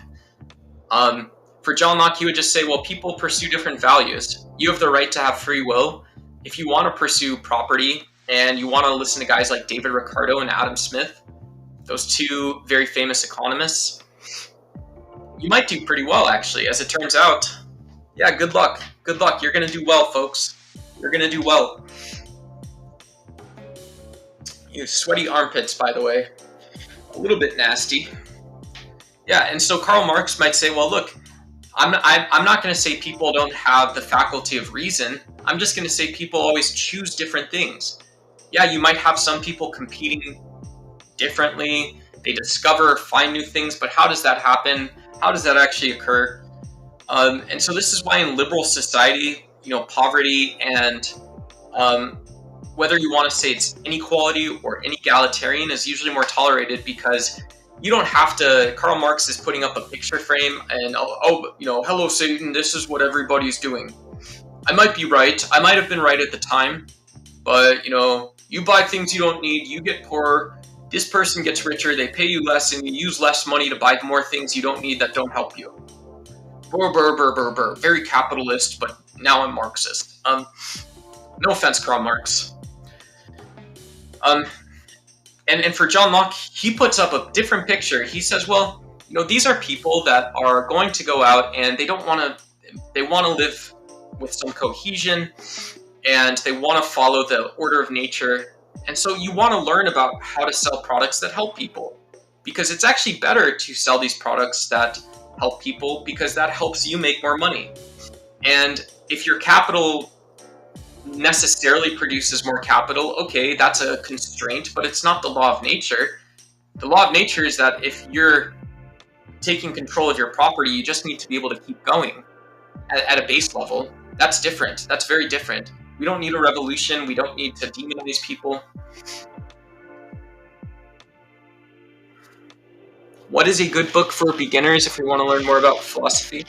Speaker 1: For John Locke, he would just say, well, people pursue different values. You have the right to have free will. If you want to pursue property and you want to listen to guys like David Ricardo and Adam Smith, those two very famous economists, you might do pretty well, actually, as it turns out. Yeah, good luck. Good luck. You're going to do well, folks. You're going to do well. You sweaty armpits, by the way. A little bit nasty. Yeah, and so Karl Marx might say, well, look, I'm not going to say people don't have the faculty of reason. I'm just going to say people always choose different things. Yeah, you might have some people competing differently. They discover, find new things, but how does that happen? How does that actually occur? And so this is why in liberal society, poverty and whether you want to say it's inequality or inegalitarian is usually more tolerated, because you don't have to. Karl Marx is putting up a picture frame and, hello, Satan, this is what everybody's doing. I might be right. I might have been right at the time, but, you buy things you don't need, you get poorer, this person gets richer, they pay you less, and you use less money to buy more things you don't need that don't help you. Burr, burr, burr, burr, burr. Very capitalist, but now I'm Marxist. No offense, Karl Marx. And for John Locke, he puts up a different picture. He says, well, these are people that are going to go out and they want to live with some cohesion, and they want to follow the order of nature. And so you want to learn about how to sell products that help people, because it's actually better to sell these products that help people, because that helps you make more money. And if your capital necessarily produces more capital, okay, that's a constraint, but it's not the law of nature. The law of nature is that if you're taking control of your property, you just need to be able to keep going at a base level. That's different. That's very different. We don't need a revolution. We don't need to demonize people. What is a good book for beginners if we want to learn more about philosophy?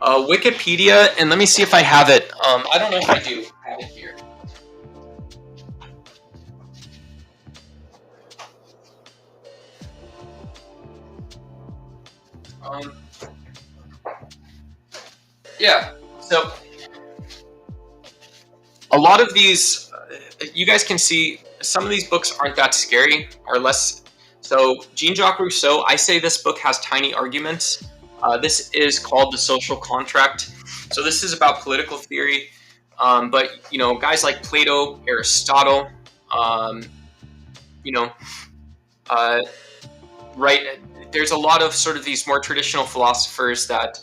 Speaker 1: Wikipedia, and let me see if I have it. I don't know if I do have it here. Yeah, so a lot of these, you guys can see, some of these books aren't that scary, or less. So Jean-Jacques Rousseau, I say this book has tiny arguments. This is called The Social Contract. So this is about political theory. But, guys like Plato, right, there's a lot of sort of these more traditional philosophers that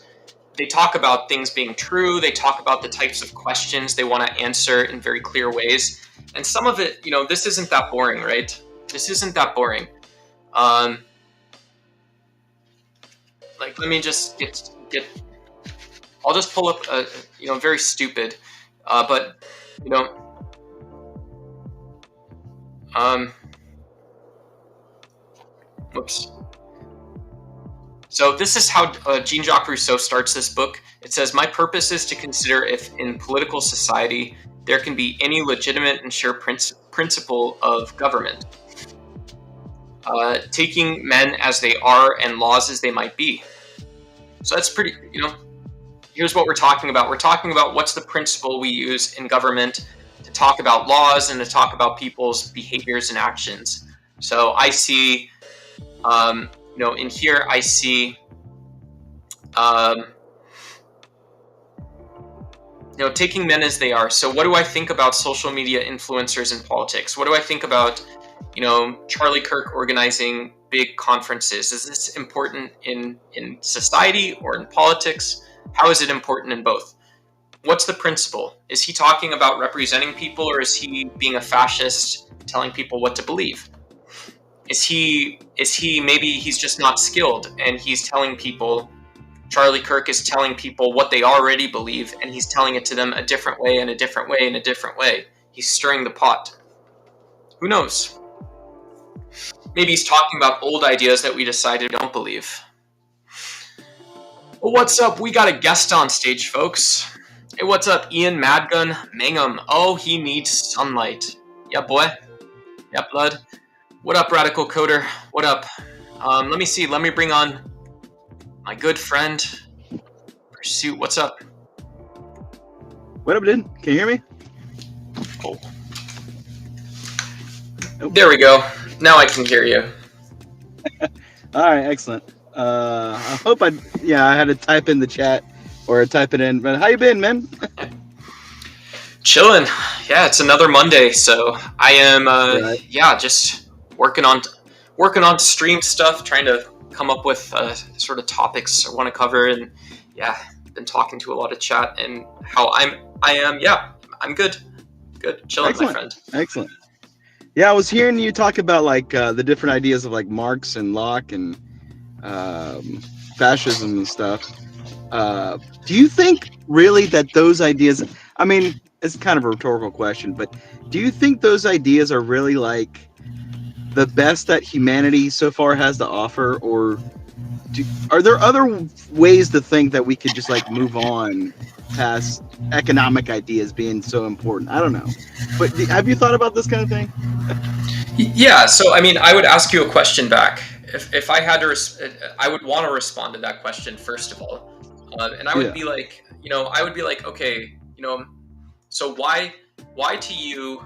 Speaker 1: they talk about things being true. They talk about the types of questions they want to answer in very clear ways. And some of it, this isn't that boring, right? This isn't that boring. Like, let me just get. I'll just pull up very stupid, but whoops. So this is how Jean-Jacques Rousseau starts this book. It says, "My purpose is to consider if in political society there can be any legitimate and sure principle of government, taking men as they are and laws as they might be." So that's pretty, here's what we're talking about. We're talking about what's the principle we use in government to talk about laws and to talk about people's behaviors and actions. So I see, in here I see, taking men as they are. So what do I think about social media influencers in politics? What do I think about, Charlie Kirk organizing big conferences? Is this important in society or in politics? How is it important in both? What's the principle? Is he talking about representing people, or is he being a fascist, telling people what to believe? Is he maybe he's just not skilled and he's telling people, Charlie Kirk is telling people what they already believe, and he's telling it to them a different way and a different way and a different way. He's stirring the pot. Who knows? Maybe he's talking about old ideas that we decided we don't believe. Well, what's up? We got a guest on stage, folks. Hey, what's up? Ian Madgun Mangum. Oh, he needs sunlight. Yeah, boy. Yeah, blood. What up, Radical Coder? What up? Let me see. Let me bring on my good friend, Pursuit. What's up?
Speaker 2: What up, dude? Can you hear me?
Speaker 1: Oh. There we go. Now I can hear you.
Speaker 2: All right, excellent. I hope I had to type in the chat or type it in. But how you been, man?
Speaker 1: Chilling. Yeah, it's another Monday, so I am just working on stream stuff, trying to come up with sort of topics I want to cover, and been talking to a lot of chat, and how I'm good, chilling.
Speaker 2: Excellent.
Speaker 1: My friend.
Speaker 2: Excellent. Yeah, I was hearing you talk about like the different ideas of like Marx and Locke and fascism and stuff. Do you think really that those ideas? I mean, it's kind of a rhetorical question, but do you think those ideas are really like the best that humanity so far has to offer, or are there other ways to think that we could just like move on past economic ideas being so important? I don't know, but have you thought about this kind of thing?
Speaker 1: Yeah, so I mean, I would ask you a question back. If I had to, I would want to respond to that question first of all, and I would be like, okay, so why to you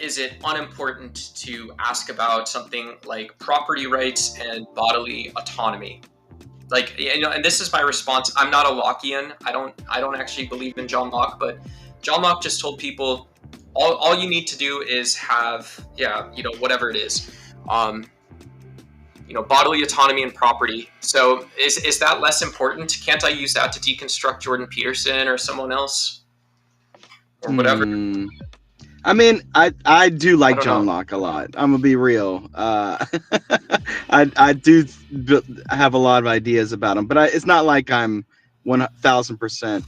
Speaker 1: is it unimportant to ask about something like property rights and bodily autonomy? Like, and this is my response. I'm not a Lockean. I don't actually believe in John Locke, but John Locke just told people, all you need to do is have, whatever it is, bodily autonomy and property. So is that less important? Can't I use that to deconstruct Jordan Peterson or someone else or whatever?
Speaker 2: I mean, I do like John Locke a lot. I'm gonna be real. I do have a lot of ideas about him, but it's not like I'm 1,000%.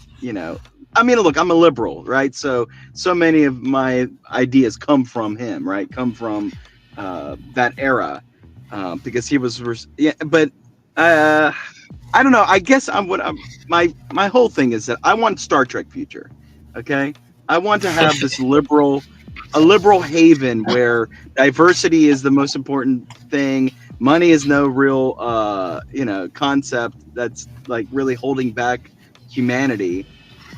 Speaker 2: I mean, look, I'm a liberal, right? So many of my ideas come from him, right? Come from that era, because he was. But I don't know. I guess my whole thing is that I want Star Trek future. Okay, I want to have this a liberal haven where diversity is the most important thing. Money is no real, concept that's like really holding back humanity.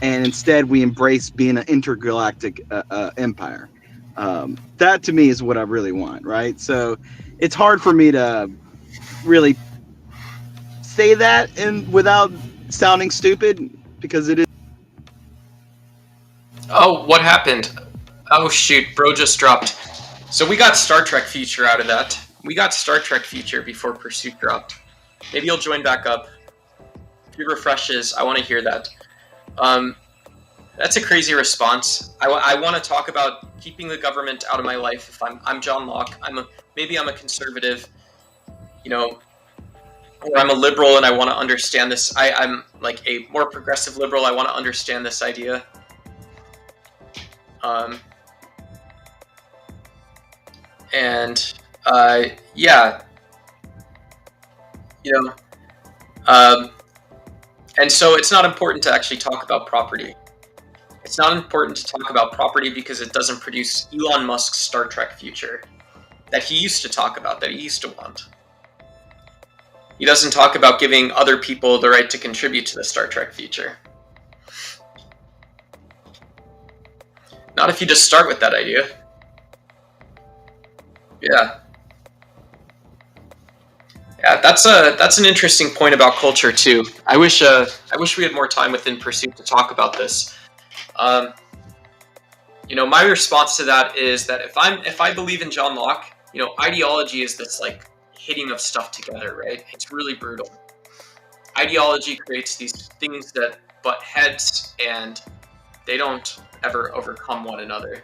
Speaker 2: And instead we embrace being an intergalactic empire. That to me is what I really want, right? So it's hard for me to really say that without sounding stupid, because it is.
Speaker 1: Oh, what happened? Oh shoot, bro just dropped. So we got Star Trek future out of that. We got Star Trek Future before Pursuit dropped. Maybe you'll join back up. If he refreshes, I want to hear that. That's a crazy response. I want to talk about keeping the government out of my life. If I'm John Locke, maybe I'm a conservative, or I'm a liberal and I want to understand this. I'm like a more progressive liberal. I want to understand this idea. And so it's not important to actually talk about property. It's not important to talk about property because it doesn't produce Elon Musk's Star Trek future that he used to talk about, that he used to want. He doesn't talk about giving other people the right to contribute to the Star Trek future. Not if you just start with that idea. Yeah, that's an interesting point about culture too. I wish we had more time within Pursuit to talk about this. My response to that is that if I believe in John Locke, ideology is this like hitting of stuff together, right? It's really brutal. Ideology creates these things that butt heads, and they don't ever overcome one another.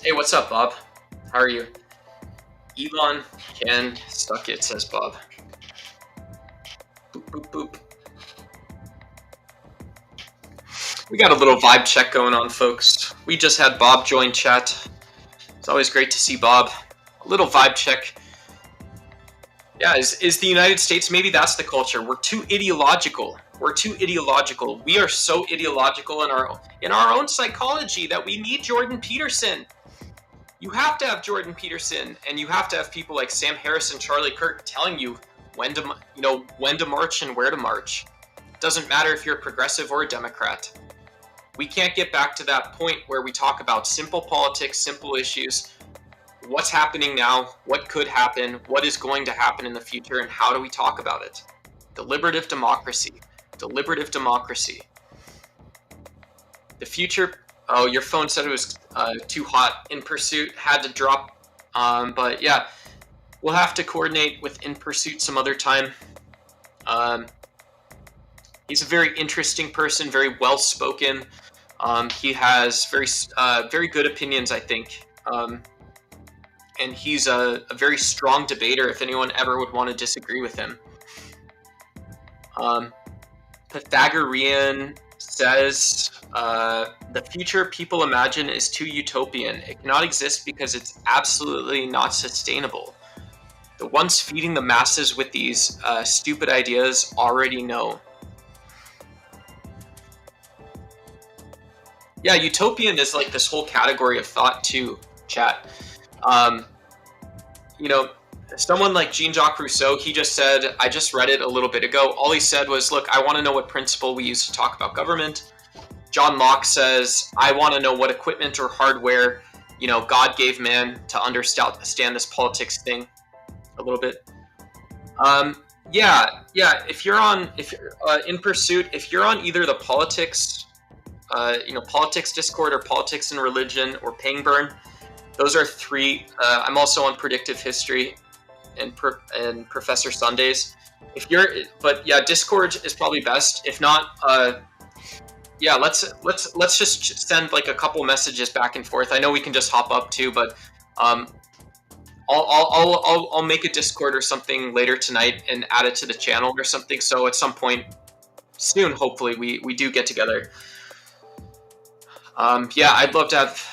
Speaker 1: Hey, what's up, Bob? How are you? Elon can suck it, says Bob. Boop, boop, boop. We got a little vibe check going on, folks. We just had Bob join chat. It's always great to see Bob. A little vibe check. Yeah, is the United States, maybe that's the culture. We're too ideological. We are so ideological in our own psychology that we need Jordan Peterson. You have to have Jordan Peterson, and you have to have people like Sam Harris and Charlie Kirk telling you when to march and where to march. It doesn't matter if you're a progressive or a Democrat. We can't get back to that point where we talk about simple politics, simple issues, what's happening now, what could happen, what is going to happen in the future, and how do we talk about it? Deliberative democracy. The future. Oh, your phone said it was too hot. In Pursuit had to drop. But yeah, we'll have to coordinate with In Pursuit some other time. He's a very interesting person, very well spoken. He has very good opinions, I think. And he's a very strong debater if anyone ever would want to disagree with him. Pythagorean says, the future people imagine is too utopian. It cannot exist because it's absolutely not sustainable. The ones feeding the masses with these stupid ideas already know. Yeah, utopian is like this whole category of thought too, chat. Someone like Jean-Jacques Rousseau, he just said, I just read it a little bit ago, all he said was, look, I want to know what principle we use to talk about government. John Locke says, I want to know what equipment or hardware, God gave man to understand this politics thing a little bit. If you're In Pursuit, if you're on either the politics, politics Discord or politics and religion or Pangburn, those are three. I'm also on Predictive History and Professor Sundays. Discord is probably best. If not, let's just send like a couple messages back and forth. I know we can just hop up too, but I'll make a Discord or something later tonight and add it to the channel or something. So at some point soon, hopefully, we do get together. I'd love to have.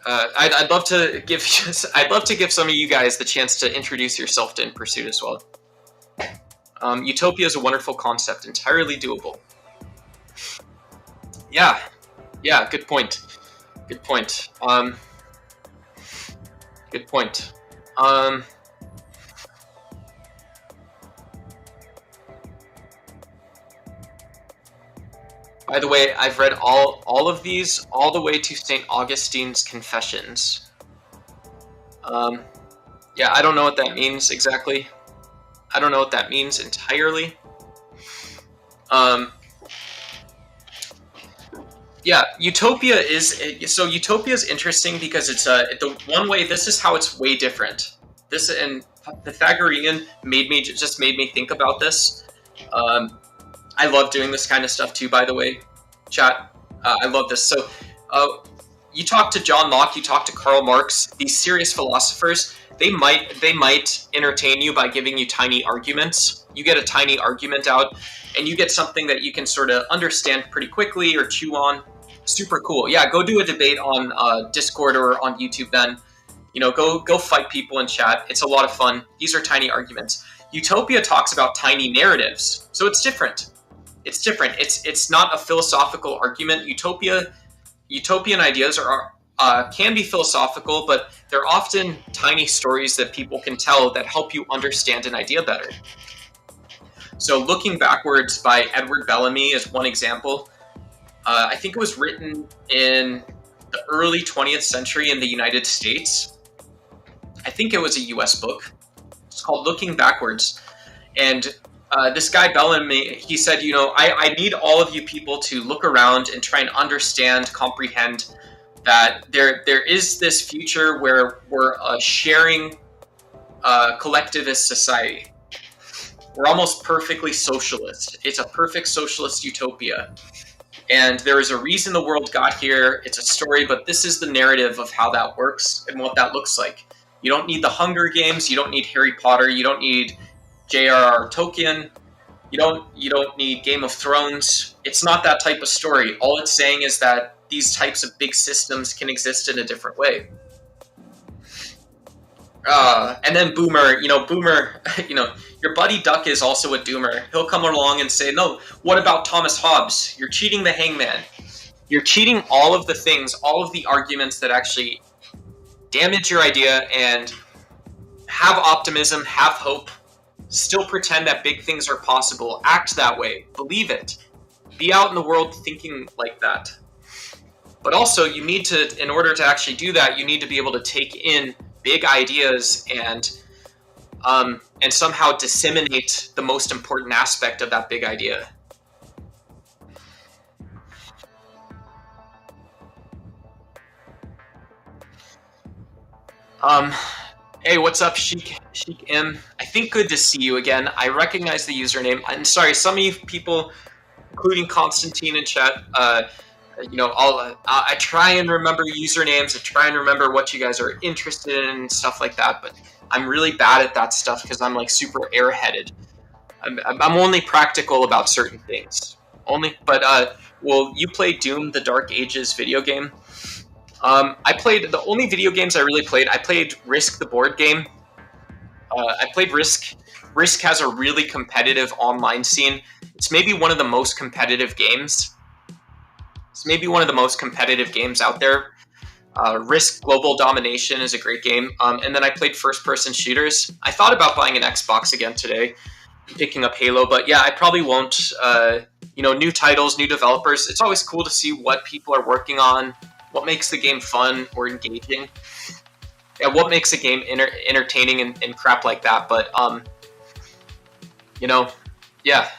Speaker 1: I'd love to give some of you guys the chance to introduce yourself to In Pursuit as well. Utopia is a wonderful concept, entirely doable. Yeah, good point. Good point. By the way, I've read all of these all the way to St. Augustine's Confessions. I don't know what that means exactly. I don't know what that means entirely. Yeah, Utopia is interesting because it's the one way. This is how it's way different. This and Pythagorean made me think about this. Um, I love doing this kind of stuff too. By the way, chat. I love this. So, uh, you talk to John Locke, you talk to Karl Marx. These serious philosophers, they might entertain you by giving you tiny arguments. You get a tiny argument out, and you get something that you can sort of understand pretty quickly or chew on. Super cool. Yeah, go do a debate on Discord or on YouTube. Then, go fight people in chat. It's a lot of fun. These are tiny arguments. Utopia talks about tiny narratives, so it's different. It's different. It's not a philosophical argument. Utopian ideas can be philosophical, but they're often tiny stories that people can tell that help you understand an idea better. So, Looking Backwards by Edward Bellamy is one example. I think it was written in the early 20th century in the United States. I think it was a US book. It's called Looking Backwards. And this guy Bellamy, he said, I need all of you people to look around and try and understand, comprehend that there is this future where we're a sharing collectivist society. We're almost perfectly socialist. It's a perfect socialist utopia. And there is a reason the world got here. It's a story, but this is the narrative of how that works and what that looks like. You don't need the Hunger Games. You don't need Harry Potter. You don't need J.R.R. Tolkien. You don't need Game of Thrones. It's not that type of story. All it's saying is that these types of big systems can exist in a different way. And then Boomer, your buddy Duck is also a doomer. He'll come along and say, no, what about Thomas Hobbes? You're cheating the hangman. You're cheating all of the things, all of the arguments that actually damage your idea, and have optimism, have hope, still pretend that big things are possible, act that way, believe it, be out in the world thinking like that. But also, you need to, in order to actually do that, you need to be able to take in big ideas and somehow disseminate the most important aspect of that big idea. Hey, what's up, Sheik M? I think good to see you again. I recognize the username. I'm sorry, some of you people, including Constantine in chat, I try and remember usernames. I try and remember what you guys are interested in and stuff like that, but I'm really bad at that stuff because I'm like super airheaded. I'm only practical about certain things. Will you play Doom: The Dark Ages video game? I played the only video games I really played. I played Risk, the board game. I played Risk. Risk has a really competitive online scene. It's maybe one of the most competitive games. It's maybe one of the most competitive games out there. Risk Global Domination is a great game. And then I played first-person shooters. I thought about buying an Xbox again today, picking up Halo, but yeah, I probably won't. New titles, new developers. It's always cool to see what people are working on, what makes the game fun or engaging. Yeah, what makes a game entertaining and crap like that. But, yeah.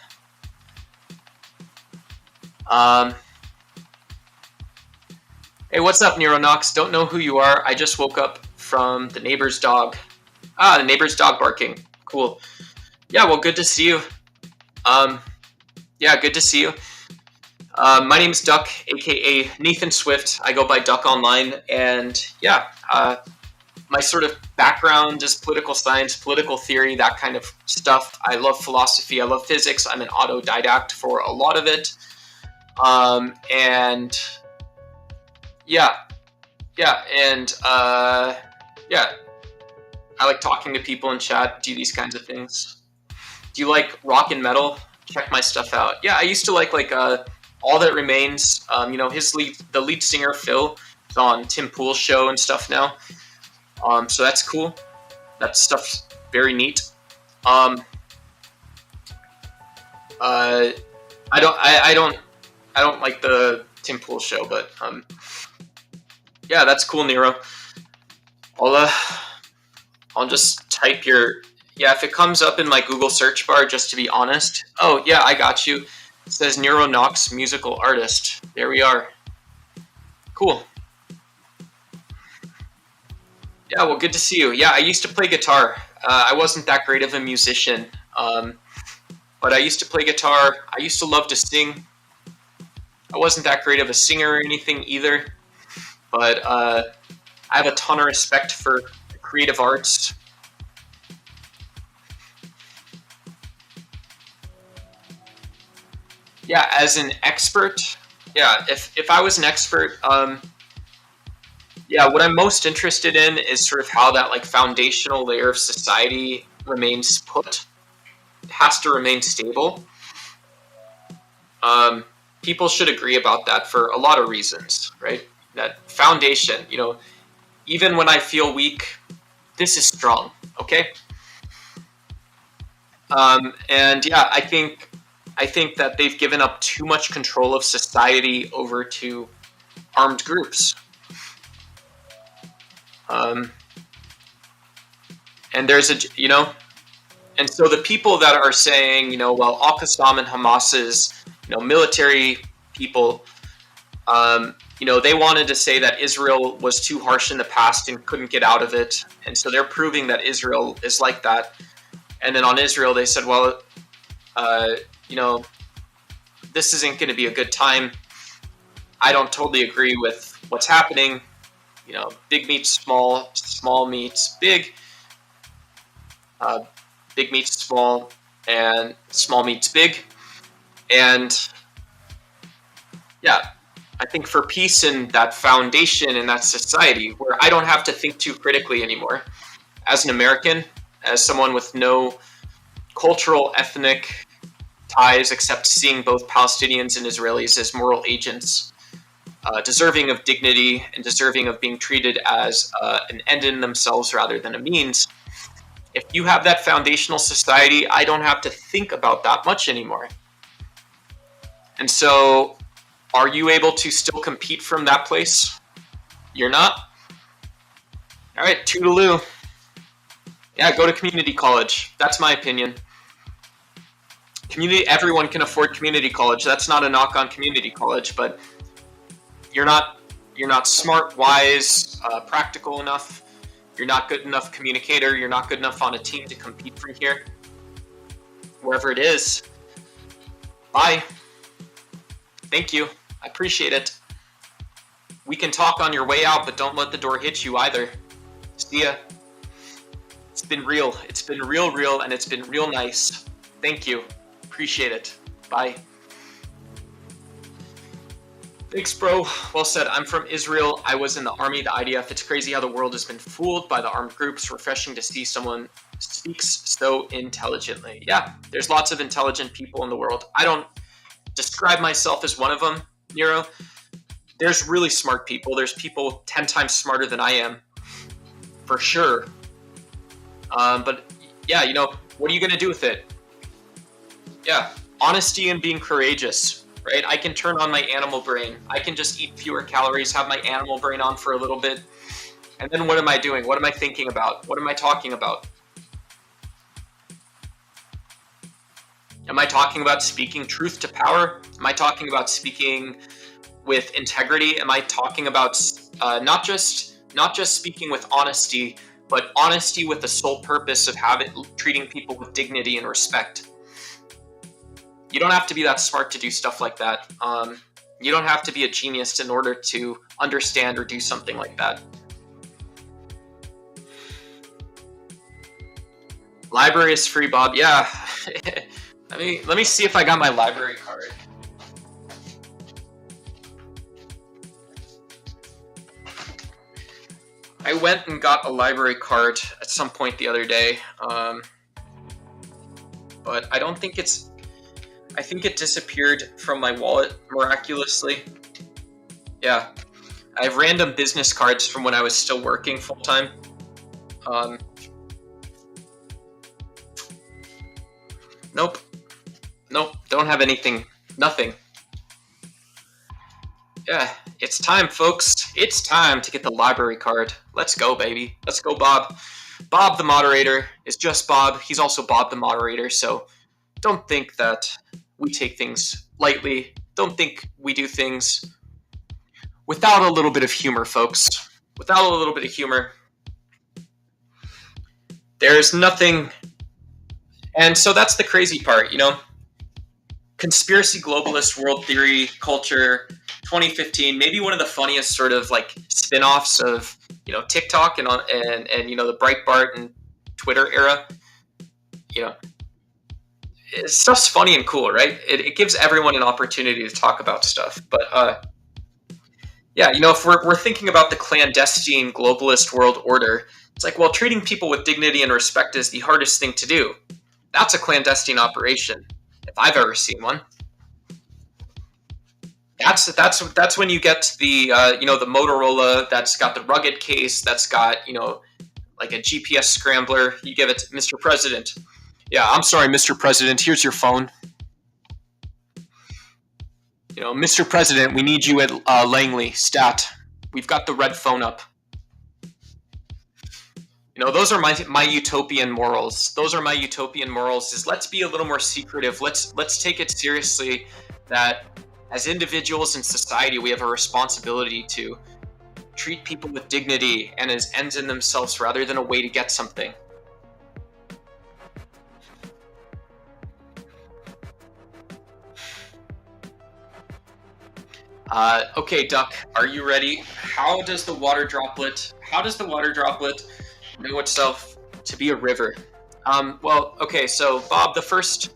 Speaker 1: Hey, what's up, Neuronox? Don't know who you are. I just woke up from the neighbor's dog. The neighbor's dog barking. Cool. Yeah, well, good to see you. Good to see you. My name's Duck, aka Nathan Swift. I go by Duck Online, and my sort of background is political science, political theory, that kind of stuff. I love philosophy. I love physics. I'm an autodidact for a lot of it. I like talking to people in chat, do these kinds of things. Do you like rock and metal? Check my stuff out. Yeah, I used to like All That Remains. The lead singer Phil is on Tim Pool's show and stuff now. So that's cool. That stuff's very neat. I don't like the Tim Pool show, but that's cool, Nero. I'll just type your... Yeah, if it comes up in my Google search bar, just to be honest. Oh, yeah, I got you. It says Neuronox musical artist. There we are. Cool. Yeah, well, good to see you. Yeah, I used to play guitar. I wasn't that great of a musician, but I used to play guitar. I used to love to sing. I wasn't that great of a singer or anything either, but I have a ton of respect for creative arts. Yeah, as an expert, yeah, if I was an expert, yeah, what I'm most interested in is sort of how that like foundational layer of society remains put. It has to remain stable. Um, People should agree about that for a lot of reasons, right? That foundation, even when I feel weak, this is strong, okay? And yeah, I think that they've given up too much control of society over to armed groups. Um, and there's and so the people that are saying, well, Al-Qassam and Hamas's, military people, they wanted to say that Israel was too harsh in the past and couldn't get out of it, and so they're proving that Israel is like that. And then on Israel, they said, well, uh, you know, this isn't going to be a good time. I don't totally agree with what's happening. Big meets small, small meets big, big meets small, and small meets big. And yeah, I think for peace and that foundation in that society where I don't have to think too critically anymore, as an American, as someone with no cultural, ethnic ties except seeing both Palestinians and Israelis as moral agents, deserving of dignity and deserving of being treated as an end in themselves rather than a means. If you have that foundational society, I don't have to think about that much anymore. And so, are you able to still compete from that place? You're not? All right, toodaloo. Yeah, go to community college. That's my opinion. Everyone can afford community college. That's not a knock on community college, but you're not smart, wise, practical enough. You're not good enough communicator. You're not good enough on a team to compete from here. Wherever it is. Bye. Thank you. I appreciate it. We can talk on your way out, but don't let the door hit you either. See ya. It's been real. It's been real, and it's been real nice. Thank you. Appreciate it. Bye. Thanks, bro. Well said. I'm from Israel. I was in the army, the IDF. It's crazy how the world has been fooled by the armed groups. Refreshing to see someone speaks so intelligently. Yeah, there's lots of intelligent people in the world. I don't describe myself as one of them, Nero. There's really smart people. There's people 10 times smarter than I am, for sure. But yeah, what are you going to do with it? Yeah, honesty and being courageous, right? I can turn on my animal brain. I can just eat fewer calories, have my animal brain on for a little bit. And then what am I doing? What am I thinking about? What am I talking about? Am I talking about speaking truth to power? Am I talking about speaking with integrity? Am I talking about not just speaking with honesty, but honesty with the sole purpose of treating people with dignity and respect? You don't have to be that smart to do stuff like that. You don't have to be a genius in order to understand or do something like that. Library is free, Bob. Yeah. Let me see if I got my library card. I went and got a library card at some point the other day, but I don't think I think it disappeared from my wallet miraculously. Yeah, I have random business cards from when I was still working full time. Nope, don't have anything. Nothing. Yeah, it's time, folks. It's time to get the library card. Let's go, baby. Let's go, Bob. Bob, the moderator, is just Bob. He's also Bob, the moderator, so don't think that we take things lightly. Don't think we do things without a little bit of humor, folks. Without a little bit of humor, there's nothing. And so that's the crazy part, conspiracy, globalist, world theory, culture, 2015, maybe one of the funniest sort of like spin-offs of, TikTok and the Breitbart and Twitter era. Stuff's funny and cool, right? It gives everyone an opportunity to talk about stuff. But if we're thinking about the clandestine globalist world order, it's like, well, treating people with dignity and respect is the hardest thing to do. That's a clandestine operation, if I've ever seen one. That's when you get the the Motorola that's got the rugged case, that's got like a GPS scrambler. You give it to Mr. President. Yeah, I'm sorry, Mr. President. Here's your phone. Mr. President, we need you at Langley. Stat. We've got the red phone up. Those are my utopian morals. Those are my utopian morals. Is let's be a little more secretive. Let's take it seriously that as individuals in society, we have a responsibility to treat people with dignity and as ends in themselves rather than a way to get something. Okay, Duck, are you ready? How does the water droplet know itself to be a river? So Bob, the first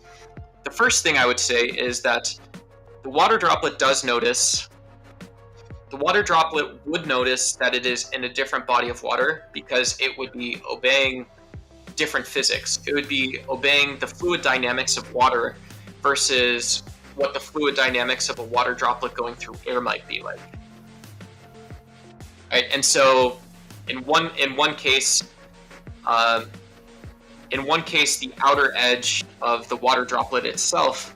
Speaker 1: thing I would say is that the water droplet does notice. The water droplet would notice that it is in a different body of water because it would be obeying different physics. It would be obeying the fluid dynamics of water versus what the fluid dynamics of a water droplet going through air might be like. Right, and so in one case, the outer edge of the water droplet itself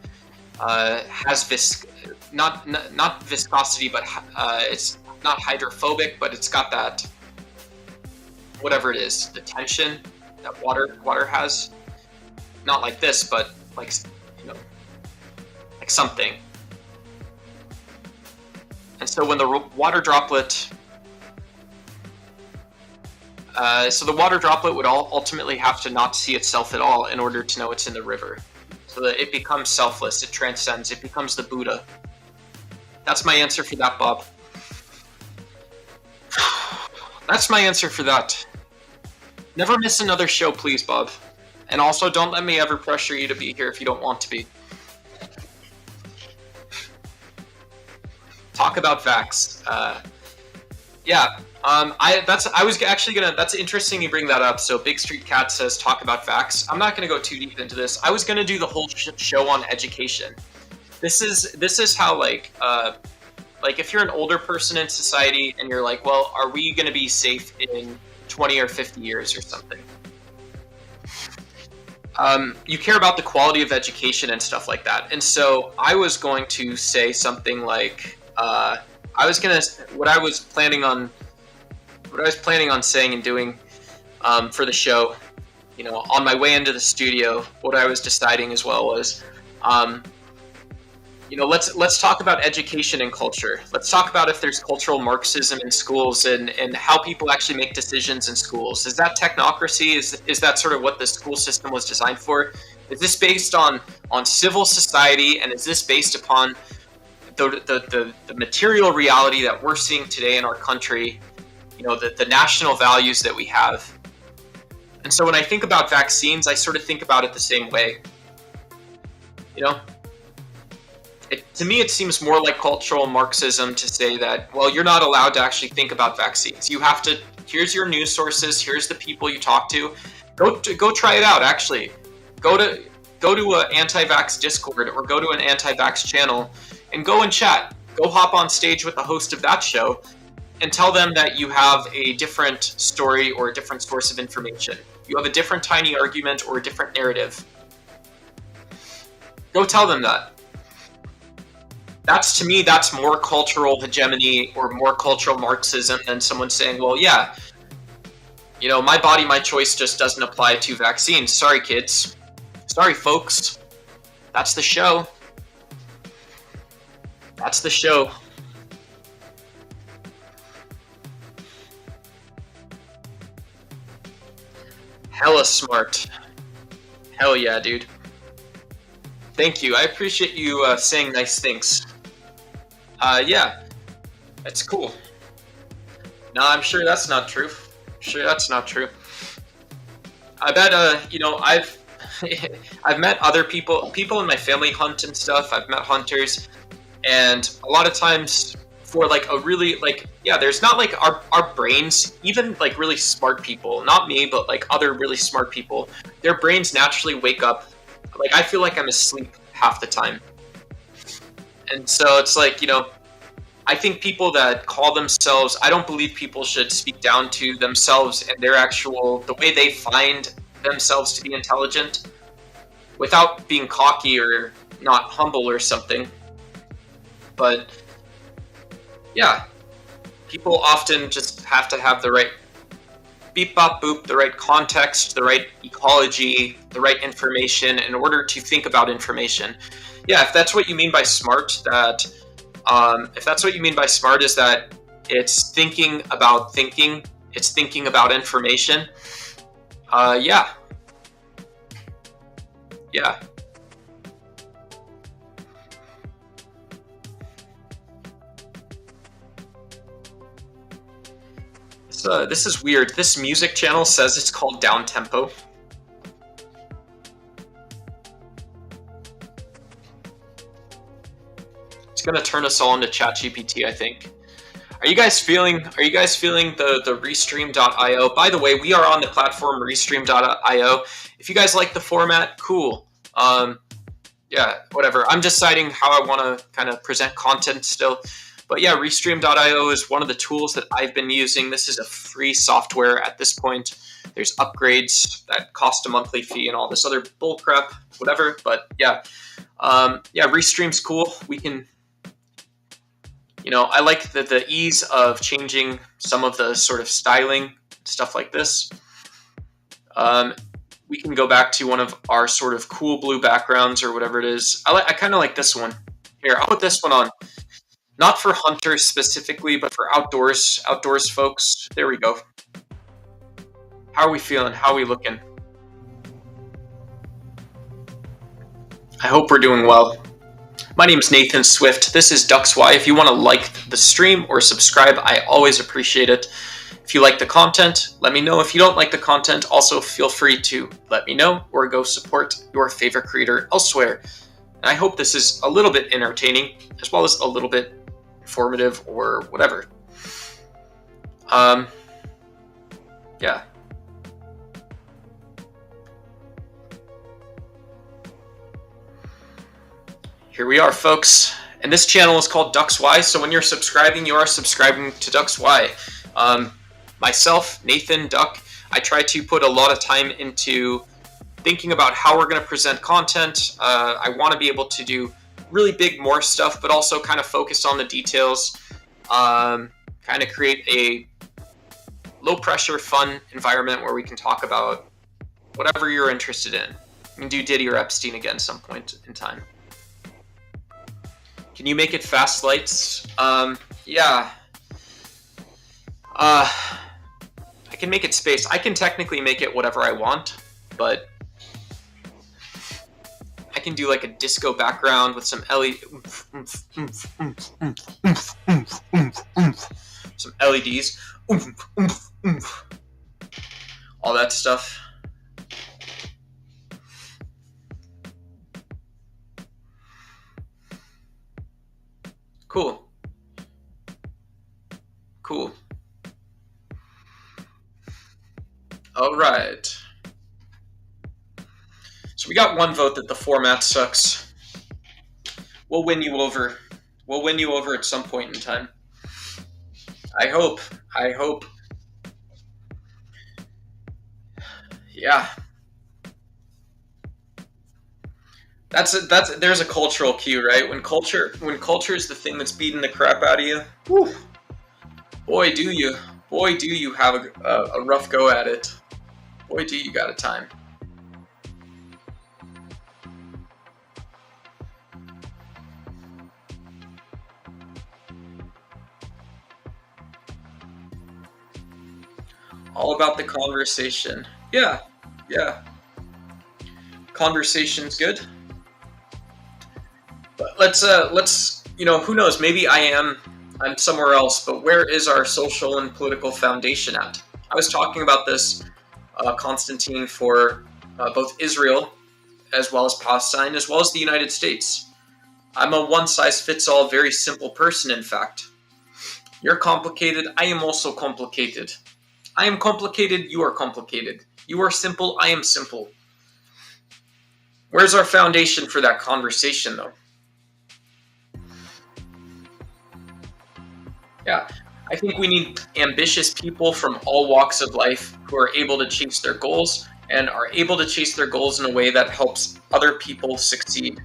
Speaker 1: has not viscosity, but it's not hydrophobic, but it's got that whatever it is, the tension that water has. Not like this, but like something. And so when the water droplet, the water droplet would ultimately have to not see itself at all in order to know it's in the river. So that it becomes selfless, it transcends, it becomes the Buddha. That's my answer for that, Bob. That's my answer for that. Never miss another show, please, Bob. And also, don't let me ever pressure you to be here if you don't want to be. Talk about Vax. That's interesting you bring that up. So Big Street Cat says talk about Vax. I'm not gonna go too deep into this. I was gonna do the whole show on education. This is how like if you're an older person in society and you're like, well, are we gonna be safe in 20 or 50 years or something? You care about the quality of education and stuff like that. And so I was going to say something like, what I was planning on saying and doing for the show, on my way into the studio, what I was deciding as well was, let's talk about education and culture. Let's talk about if there's cultural Marxism in schools and how people actually make decisions in schools. Is that technocracy? Is that sort of what the school system was designed for? Is this based on civil society, and is this based upon the material reality that we're seeing today in our country, the national values that we have? And so when I think about vaccines, I sort of think about it the same way. To me, it seems more like cultural Marxism to say that, well, you're not allowed to actually think about vaccines. You have to, here's your news sources, here's the people you talk to. Go try it out, actually. Go to an anti-vax Discord or go to an anti-vax channel and go and chat. Go hop on stage with the host of that show and tell them that you have a different story or a different source of information. You have a different tiny argument or a different narrative. Go tell them that. To me, that's more cultural hegemony or more cultural Marxism than someone saying, well, yeah, my body, my choice just doesn't apply to vaccines. Sorry, kids. Sorry, folks. That's the show. That's the show. Hella smart. Hell yeah, dude. Thank you. I appreciate you saying nice things. Yeah, that's cool. No, I'm sure that's not true. Sure, that's not true. I bet, I've I've met other people in my family hunt and stuff. I've met hunters, and a lot of times for like a really like yeah, there's not like our brains, even like really smart people, not me, but like other really smart people, their brains naturally wake up. Like I feel like I'm asleep half the time, and so it's like I think people that call themselves, I don't believe people should speak down to themselves and their actual, the way they find themselves to be intelligent without being cocky or not humble or something. But yeah, people often just have to have the right beep bop boop, the right context, the right ecology, the right information in order to think about information. Yeah, if that's what you mean by smart, that if that's what you mean by smart is that it's thinking about thinking, it's thinking about information. Yeah. Yeah. This is weird. This music channel says it's called Down Tempo. It's gonna turn us all into ChatGPT, I think. Are you guys feeling the Restream.io? By the way, we are on the platform Restream.io. If you guys like the format, cool. Yeah, whatever. I'm deciding how I want to kind of present content still. But yeah, Restream.io is one of the tools that I've been using. This is a free software at this point. There's upgrades that cost a monthly fee and all this other bullcrap, whatever. But yeah, Restream's cool. We can, I like the ease of changing some of the sort of styling, stuff like this. We can go back to one of our sort of cool blue backgrounds or whatever it is. I kind of like this one. Here, I'll put this one on. Not for hunters specifically, but for outdoors folks. There we go. How are we feeling? How are we looking? I hope we're doing well. My name is Nathan Swift. This is DucksY. If you want to like the stream or subscribe, I always appreciate it. If you like the content, let me know. If you don't like the content, also feel free to let me know or go support your favorite creator elsewhere. And I hope this is a little bit entertaining as well as a little bit informative or whatever. Yeah. Here we are, folks. And this channel is called DucksY, so when you're subscribing, you are subscribing to DucksY. Myself, Nathan Duck, I try to put a lot of time into thinking about how we're going to present content. I want to be able to do really big more stuff, but also kind of focus on the details. Kind of create a low pressure, fun environment where we can talk about whatever you're interested in. We can do Diddy or Epstein again some point in time. Can you make it fast lights? Yeah. I can make it space. I can technically make it whatever I want, but I can do like a disco background with some some LEDs, all that stuff. Cool. Cool. All right. So we got one vote that the format sucks. We'll win you over. We'll win you over at some point in time. I hope. I hope. Yeah. There's a cultural cue, right? When culture is the thing that's beating the crap out of you, whew, boy do you have a rough go at it. Boy do you got a time. All about the conversation. Yeah. Yeah. Conversation's good. But let's who knows, maybe I'm somewhere else, but where is our social and political foundation at? I was talking about this, Constantine, for both Israel as well as Palestine, as well as the United States. I'm a one-size-fits-all, very simple person, in fact. You're complicated, I am also complicated. I am complicated, you are complicated. You are simple, I am simple. Where's our foundation for that conversation, though? Yeah, I think we need ambitious people from all walks of life who are able to chase their goals and are able to chase their goals in a way that helps other people succeed.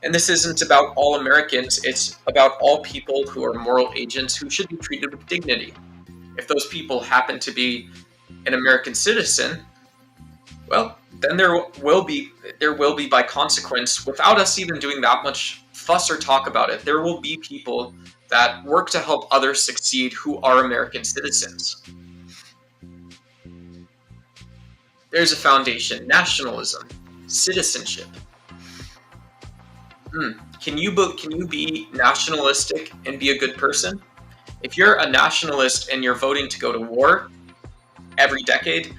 Speaker 1: And this isn't about all Americans, it's about all people who are moral agents who should be treated with dignity. If those people happen to be an American citizen, well, then there will be by consequence, without us even doing that much fuss or talk about it, there will be people that work to help others succeed who are American citizens. There's a foundation: nationalism, citizenship. Can you be nationalistic and be a good person? If you're a nationalist and you're voting to go to war every decade,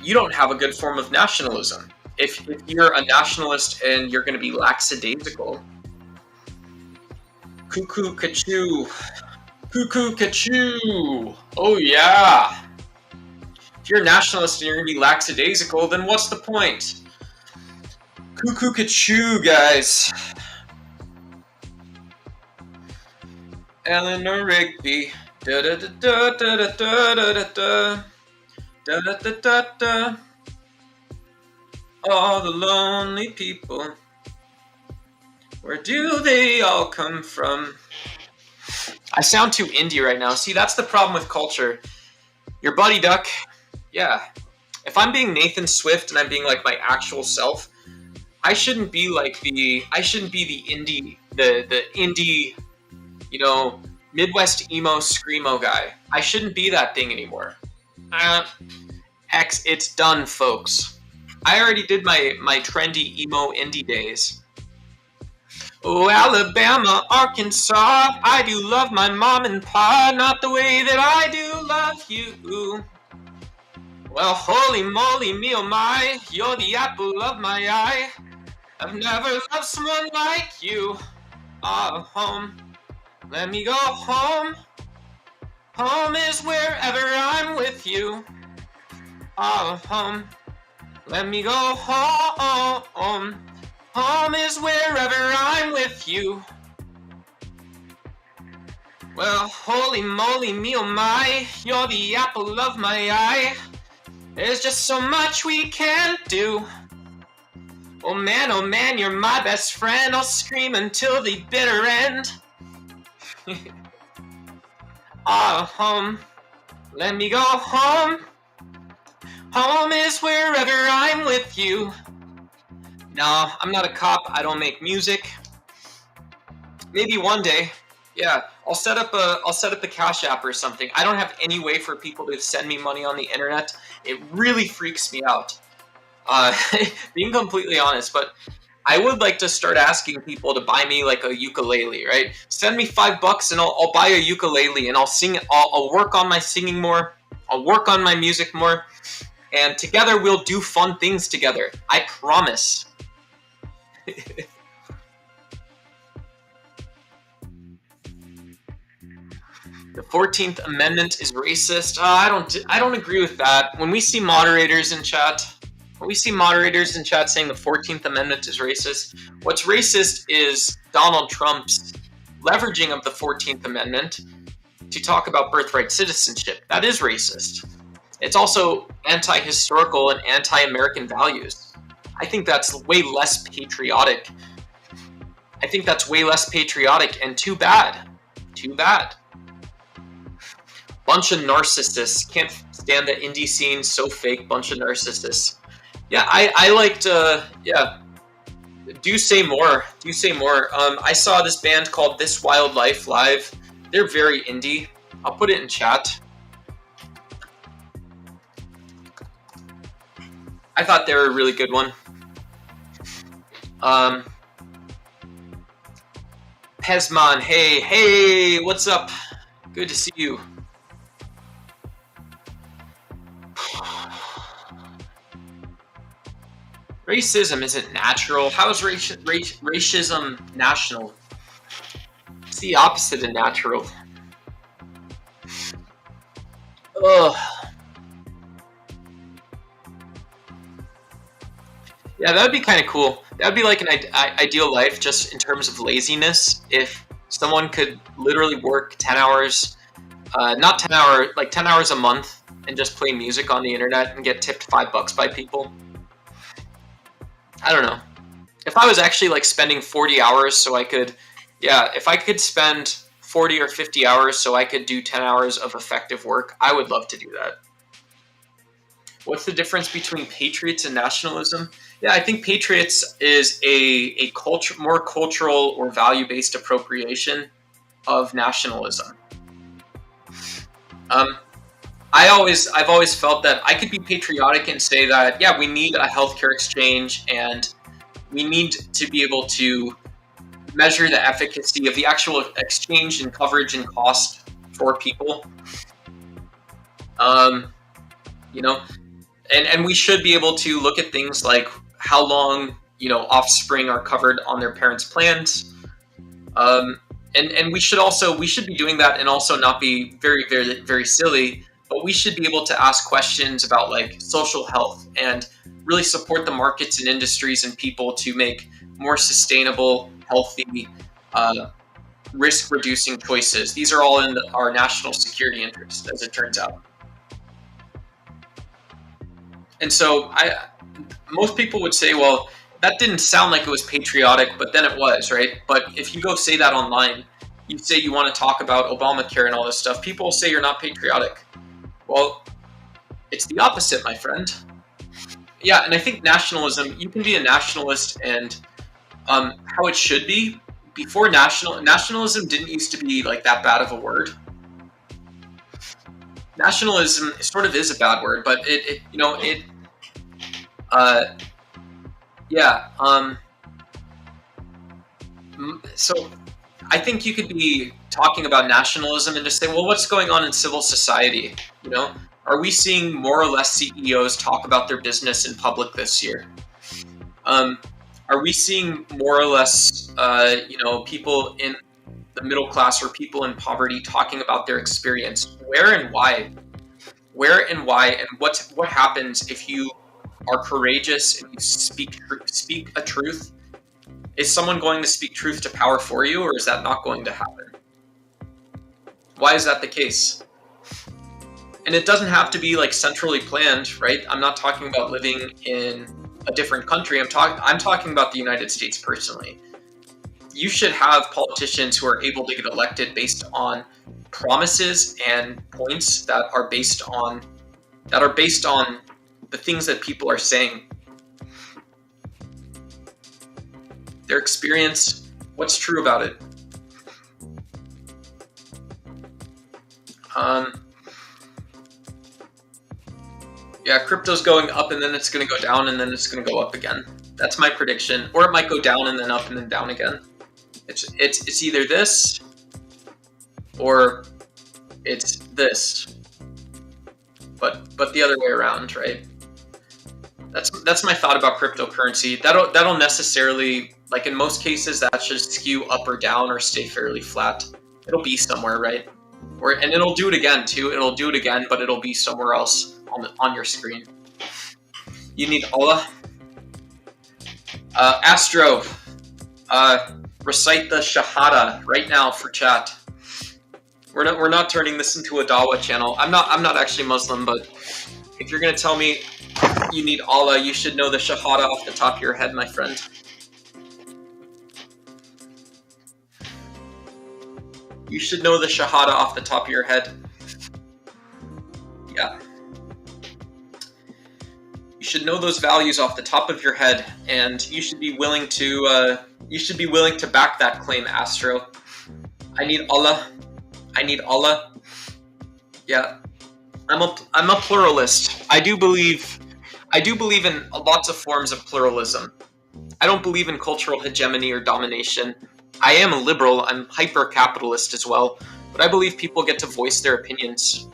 Speaker 1: you don't have a good form of nationalism. If you're a nationalist and you're going to be lackadaisical, cuckoo cachoo, cuckoo cachoo, oh yeah. If you're a nationalist and you're going to be lackadaisical, then what's the point? Cuckoo cachoo, guys. Eleanor Rigby. Da da da da da da da da da. Da da da da da. All the lonely people. Where do they all come from? I sound too indie right now. See, that's the problem with culture. Your buddy Duck, yeah. If I'm being Nathan Swift and I'm being like my actual self, I shouldn't be the indie, the indie, Midwest emo screamo guy. I shouldn't be that thing anymore. It's done, folks. I already did my trendy emo indie days. Oh, Alabama, Arkansas, I do love my mom and pa, not the way that I do love you. Well, holy moly, me oh my, you're the apple of my eye. I've never loved someone like you. Home, let me go home. Home is wherever I'm with you. Home, let me go home. Home is wherever I'm with you. Well, holy moly, me oh my, you're the apple of my eye. There's just so much we can't do. Oh man, you're my best friend. I'll scream until the bitter end. Home, let me go home. Home is wherever I'm with you. No, I'm not a cop. I don't make music. Maybe one day. Yeah, I'll set up a Cash App or something. I don't have any way for people to send me money on the internet. It really freaks me out. Being completely honest, but I would like to start asking people to buy me like a ukulele, right? Send me $5 and I'll buy a ukulele and I'll sing it. I'll work on my singing more. I'll work on my music more. And together we'll do fun things together. I promise. The 14th Amendment is racist. I don't agree with that. When we see moderators in chat saying the 14th Amendment is racist, what's racist is Donald Trump's leveraging of the 14th Amendment to talk about birthright citizenship. That is racist. It's also anti-historical and anti-American values. I think that's way less patriotic. And too bad. Bunch of narcissists. Can't stand the indie scene. So fake. Bunch of narcissists. Yeah, I liked. Do say more. I saw this band called This Wild Life live. They're very indie. I'll put it in chat. I thought they were a really good one. Pezman, hey, what's up? Good to see you. Racism isn't natural. How is racism national? It's the opposite of natural. Ugh. Yeah, that would be kind of cool. That would be like an ideal life just in terms of laziness. If someone could literally work 10 hours, not 10 hours, like 10 hours a month and just play music on the internet and get tipped $5 by people. I don't know. If I was actually like spending 40 hours so I could, if I could spend 40 or 50 hours so I could do 10 hours of effective work, I would love to do that. What's the difference between patriots and nationalism? Yeah, I think patriots is a more cultural or value-based appropriation of nationalism. I've always felt that I could be patriotic and say that, yeah, we need a healthcare exchange and we need to be able to measure the efficacy of the actual exchange and coverage and cost for people. And we should be able to look at things like how long, offspring are covered on their parents' plans. And we should be doing that and also not be very, very, very silly, but we should be able to ask questions about like social health and really support the markets and industries and people to make more sustainable, healthy, risk-reducing choices. These are all in our national security interest, as it turns out. And so most people would say, well, that didn't sound like it was patriotic, but then it was, right? But if you go say that online, you say you want to talk about Obamacare and all this stuff, people will say you're not patriotic. Well, it's the opposite, my friend. Yeah, and I think nationalism, you can be a nationalist and how it should be. Before nationalism didn't used to be like that bad of a word. Nationalism sort of is a bad word, but so I think you could be talking about nationalism and just say, well, what's going on in civil society? Are we seeing more or less CEOs talk about their business in public this year? Are we seeing more or less, people in the middle class or people in poverty talking about their experience? Where and why? And what happens if you are courageous and you speak a truth? Is someone going to speak truth to power for you, or is that not going to happen? Why is that the case? And it doesn't have to be like centrally planned, right? I'm not talking about living in a different country. I'm talking about the United States personally. You should have politicians who are able to get elected based on promises and points that are based on the things that people are saying. Their experience, what's true about it. Crypto's going up and then it's going to go down and then it's going to go up again. That's my prediction. Or it might go down and then up and then down again. It's either this or it's this, but the other way around, right? That's my thought about cryptocurrency. That'll necessarily, like in most cases, that should skew up or down or stay fairly flat. It'll be somewhere, right? And it'll do it again too. It'll do it again, but it'll be somewhere else on your screen. You need Allah. Astro, recite the Shahada right now for chat. We're not turning this into a Dawa channel. I'm not actually Muslim, but if you're gonna tell me you need Allah, you should know the Shahada off the top of your head, my friend. You should know the Shahada off the top of your head. Yeah. You should know those values off the top of your head, and you should be willing to back that claim, Astro. I need Allah. Yeah. I'm a pluralist. I do believe I do believe in lots of forms of pluralism. I don't believe in cultural hegemony or domination. I am a liberal, I'm hyper-capitalist as well, but I believe people get to voice their opinions.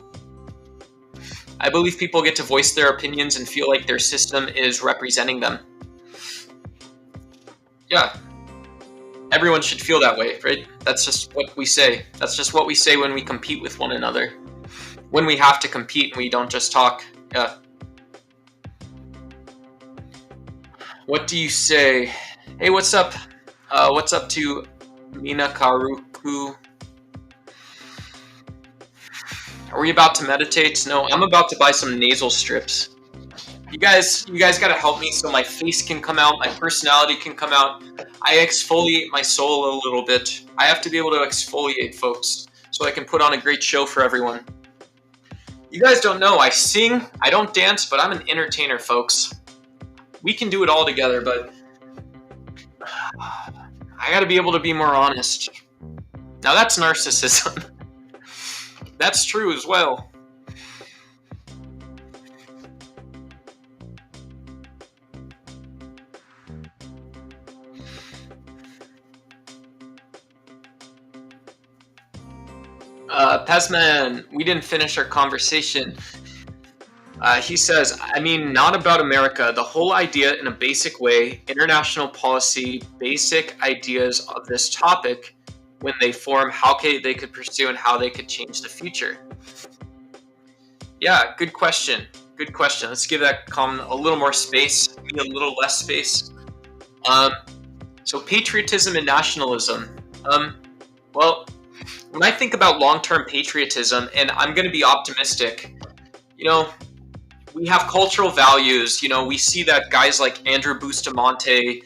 Speaker 1: I believe people get to voice their opinions and feel like their system is representing them. Yeah. Everyone should feel that way, right? That's just what we say. That's just what we say when we compete with one another. When we have to compete and we don't just talk. Yeah. What do you say? Hey, what's up? What's up to Minakaruku? Are we about to meditate? No, I'm about to buy some nasal strips. You guys gotta help me so my face can come out, my personality can come out. I exfoliate my soul a little bit. I have to be able to exfoliate, folks, so I can put on a great show for everyone. You guys don't know, I sing, I don't dance, but I'm an entertainer, folks. We can do it all together, but I gotta be able to be more honest. Now that's narcissism. That's true as well. Pesman, we didn't finish our conversation. He says, I mean, not about America. The whole idea in a basic way, international policy, basic ideas of this topic, when they form, how they could pursue and how they could change the future. Yeah, good question. Good question. Let's give that comment a little more space, maybe a little less space. So patriotism and nationalism. Well, when I think about long-term patriotism, and I'm going to be optimistic, we have cultural values. We see that guys like Andrew Bustamante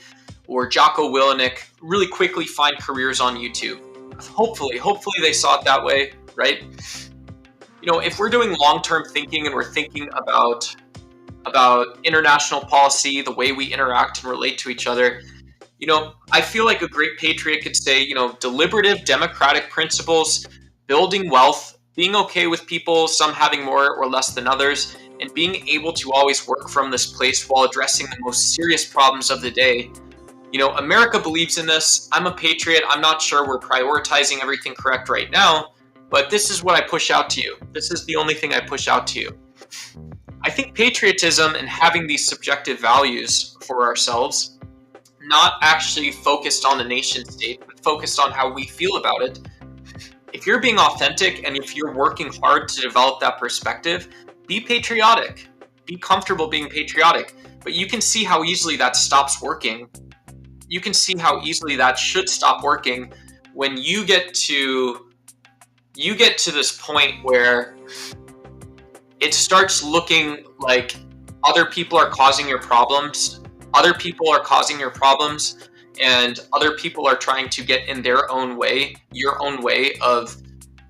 Speaker 1: or Jocko Willenick really quickly find careers on YouTube. Hopefully they saw it that way, right? If we're doing long-term thinking and we're thinking about international policy, the way we interact and relate to each other, I feel like a great patriot could say, deliberative democratic principles, building wealth, being okay with people, some having more or less than others, and being able to always work from this place while addressing the most serious problems of the day. America believes in this. I'm a patriot. I'm not sure we're prioritizing everything correct right now, but this is what I push out to you. This is the only thing I push out to you. I think patriotism and having these subjective values for ourselves, not actually focused on the nation state, but focused on how we feel about it. If you're being authentic and if you're working hard to develop that perspective, be patriotic. Be comfortable being patriotic. But you can see how easily that stops working. You can see how easily that should stop working when you get to this point where it starts looking like other people are causing your problems. Other people are causing your problems, and other people are trying to get in their own way, your own way of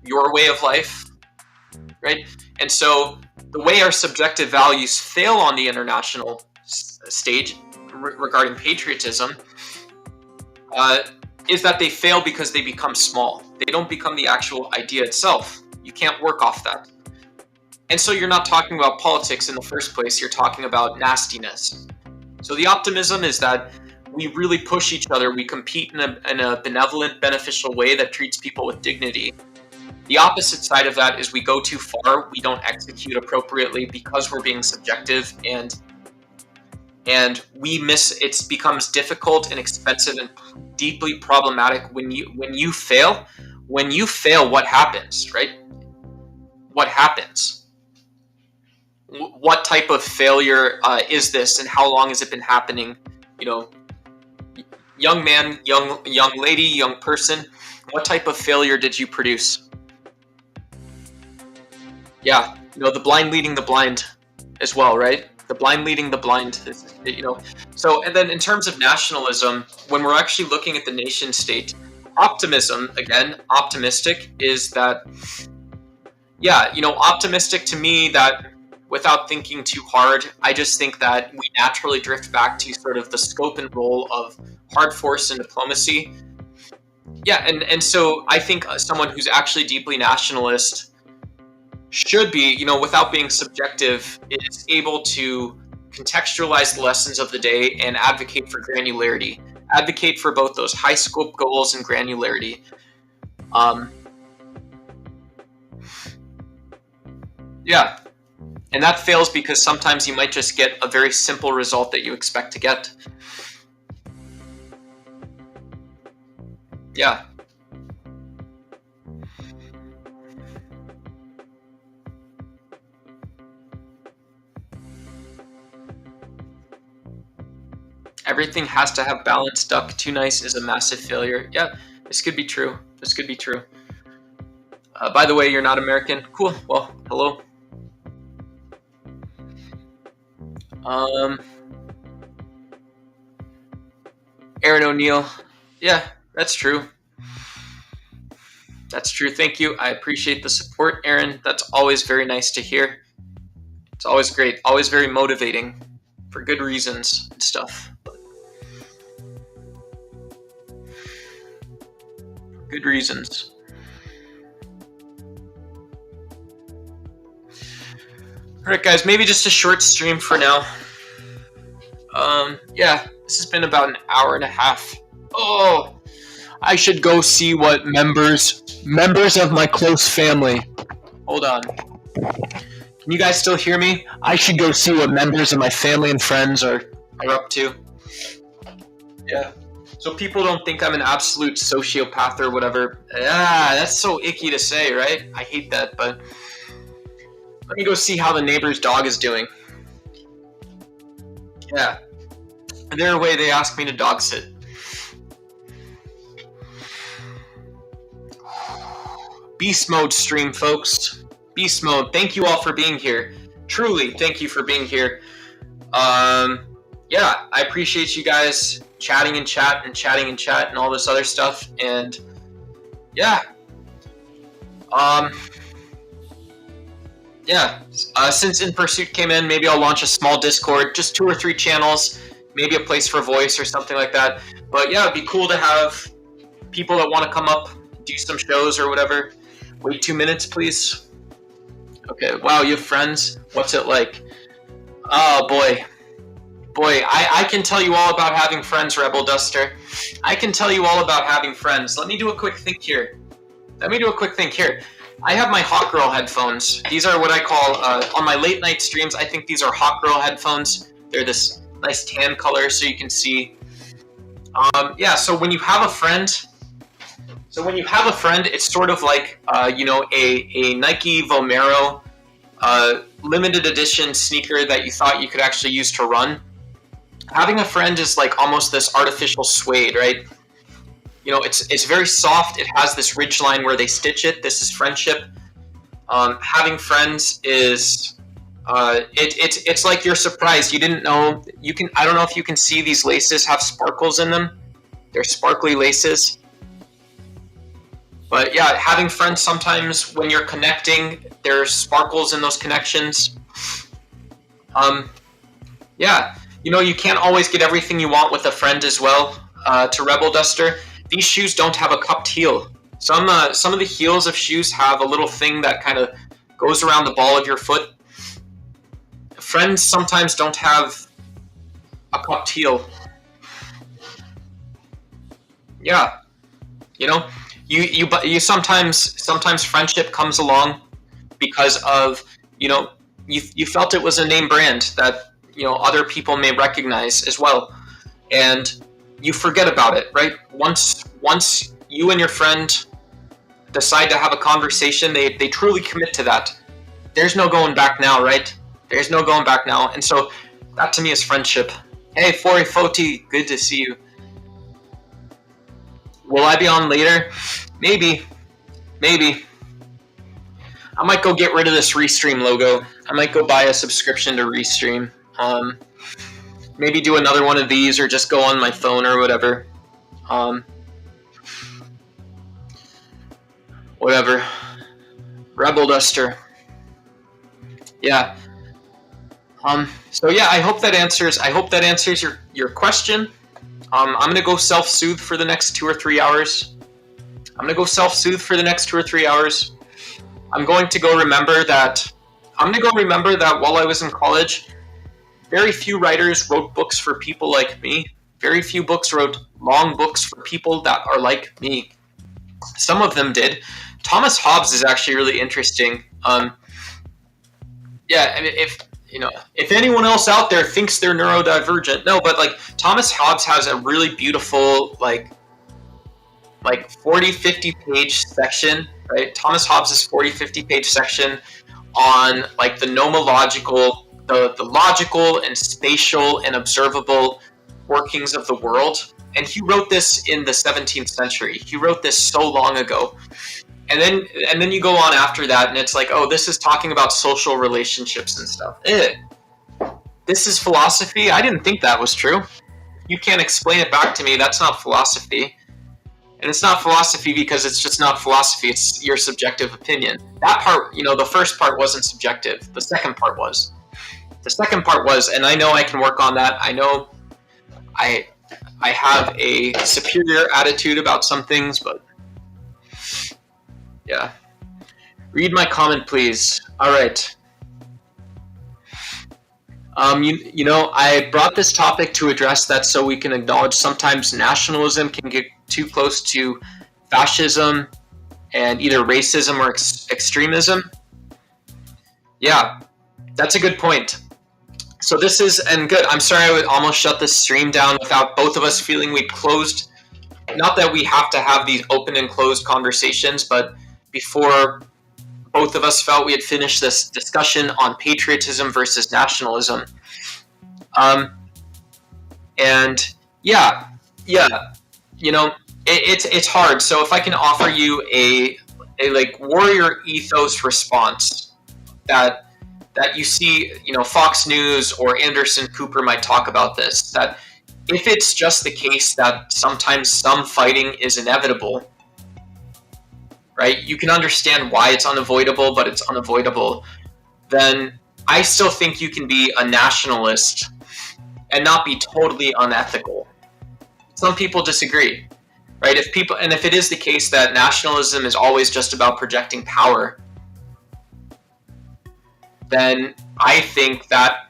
Speaker 1: your way of life, right? And so the way our subjective values fail on the international stage regarding patriotism is that they fail because they become small. They don't become the actual idea itself. You can't work off that. And so you're not talking about politics in the first place, you're talking about nastiness. So the optimism is that we really push each other, we compete in a benevolent, beneficial way that treats people with dignity. The opposite side of that is we go too far, we don't execute appropriately because we're being subjective, and we miss. It becomes difficult and expensive and deeply problematic when you fail. When you fail, what happens, right? What happens? What type of failure is this, and how long has it been happening? Young man, young lady, young person, what type of failure did you produce? Yeah, the blind leading the blind as well, right? The blind leading the blind, So, and then in terms of nationalism, when we're actually looking at the nation state, optimism, again, optimistic is that, optimistic to me that without thinking too hard, I just think that we naturally drift back to sort of the scope and role of hard force and diplomacy. Yeah, and so I think someone who's actually deeply nationalist should be, without being subjective, is able to contextualize the lessons of the day and advocate for granularity. Advocate for both those high scope goals and granularity. Yeah. And that fails because sometimes you might just get a very simple result that you expect to get. Yeah. Everything has to have balance. Duck too nice is a massive failure. Yeah, this could be true. This could be true. By the way, you're not American. Cool. Well, hello. Aaron O'Neill. Yeah, that's true. That's true. Thank you. I appreciate the support, Aaron. That's always very nice to hear. It's always great. Always very motivating for good reasons and stuff. Good reasons. Alright guys, maybe just a short stream for now. Yeah, this has been about an hour and a half. Oh, I should go see what members of my close family. Hold on. Can you guys still hear me? I should go see what members of my family and friends are up to. Yeah. So people don't think I'm an absolute sociopath or whatever. That's so icky to say, right? I hate that, but let me go see how the neighbor's dog is doing. Yeah. And they're away, they asked me to dog sit. Beast mode stream, folks. Beast mode. Thank you all for being here. Truly, thank you for being here. Yeah, I appreciate you guys chatting in chat and all this other stuff. And yeah. Since In Pursuit came in, maybe I'll launch a small Discord, just 2 or 3 channels, maybe a place for voice or something like that. But yeah, it'd be cool to have people that want to come up, do some shows or whatever. Wait 2 minutes, please. Okay, wow, you have friends? What's it like? Oh, boy. I can tell you all about having friends, Rebel Duster. I can tell you all about having friends. Let me do a quick think here. I have my Hot Girl headphones. These are what I call, on my late night streams, I think these are Hot Girl headphones. They're this nice tan color so you can see. So when you have a friend, it's sort of like, a Nike Vomero limited edition sneaker that you thought you could actually use to run. Having a friend is like almost this artificial suede, right? You know, it's very soft. It has this ridge line where they stitch it. This is friendship. Having friends is, it's like you're surprised. You didn't know. I don't know if you can see these laces have sparkles in them. They're sparkly laces. But yeah, having friends, sometimes when you're connecting, there's sparkles in those connections. You can't always get everything you want with a friend as well. To Rebel Duster, these shoes don't have a cupped heel. Some of the heels of shoes have a little thing that kind of goes around the ball of your foot. Friends sometimes don't have a cupped heel. Yeah, you sometimes friendship comes along because of you felt it was a name brand that other people may recognize as well, and you forget about it, right? Once you and your friend decide to have a conversation, they truly commit to that. There's no going back now, right? There's no going back now. And so that to me is friendship. Hey, Fori Foti, good to see you. Will I be on later? Maybe. I might go get rid of this Restream logo. I might go buy a subscription to Restream. Maybe do another one of these or just go on my phone or whatever. Whatever. Rebel Duster. Yeah. So yeah, I hope that answers your question. I'm gonna go self-soothe for the next 2 or 3 hours. I'm going to go remember that while I was in college, very few writers wrote books for people like me. Very few books wrote long books for people that are like me. Some of them did. Thomas Hobbes is actually really interesting. Yeah, I mean, if anyone else out there thinks they're neurodivergent, no, but like Thomas Hobbes has a really beautiful like 40, 50 page section, right? Thomas Hobbes' 40, 50 page section on like the nomological, the logical and spatial and observable workings of the world. And he wrote this in the 17th century. He wrote this so long ago. And then you go on after that, and it's like, oh, this is talking about social relationships and stuff. This is philosophy? I didn't think that was true. You can't explain it back to me. That's not philosophy. And it's not philosophy because it's just not philosophy. It's your subjective opinion. That part, the first part wasn't subjective. The second part was. And I know I can work on that. I know I have a superior attitude about some things, but yeah. Read my comment, please. All right. I brought this topic to address that so we can acknowledge sometimes nationalism can get too close to fascism and either racism or extremism. Yeah, that's a good point. So this is, and good, I'm sorry I would almost shut this stream down without both of us feeling we'd closed. Not that we have to have these open and closed conversations, but before both of us felt we had finished this discussion on patriotism versus nationalism. It's hard. So if I can offer you a like warrior ethos response that you see, Fox News or Anderson Cooper might talk about this, that if it's just the case that sometimes some fighting is inevitable, right? You can understand why it's unavoidable, but it's unavoidable. Then I still think you can be a nationalist and not be totally unethical. Some people disagree, right? If it is the case that nationalism is always just about projecting power, then I think that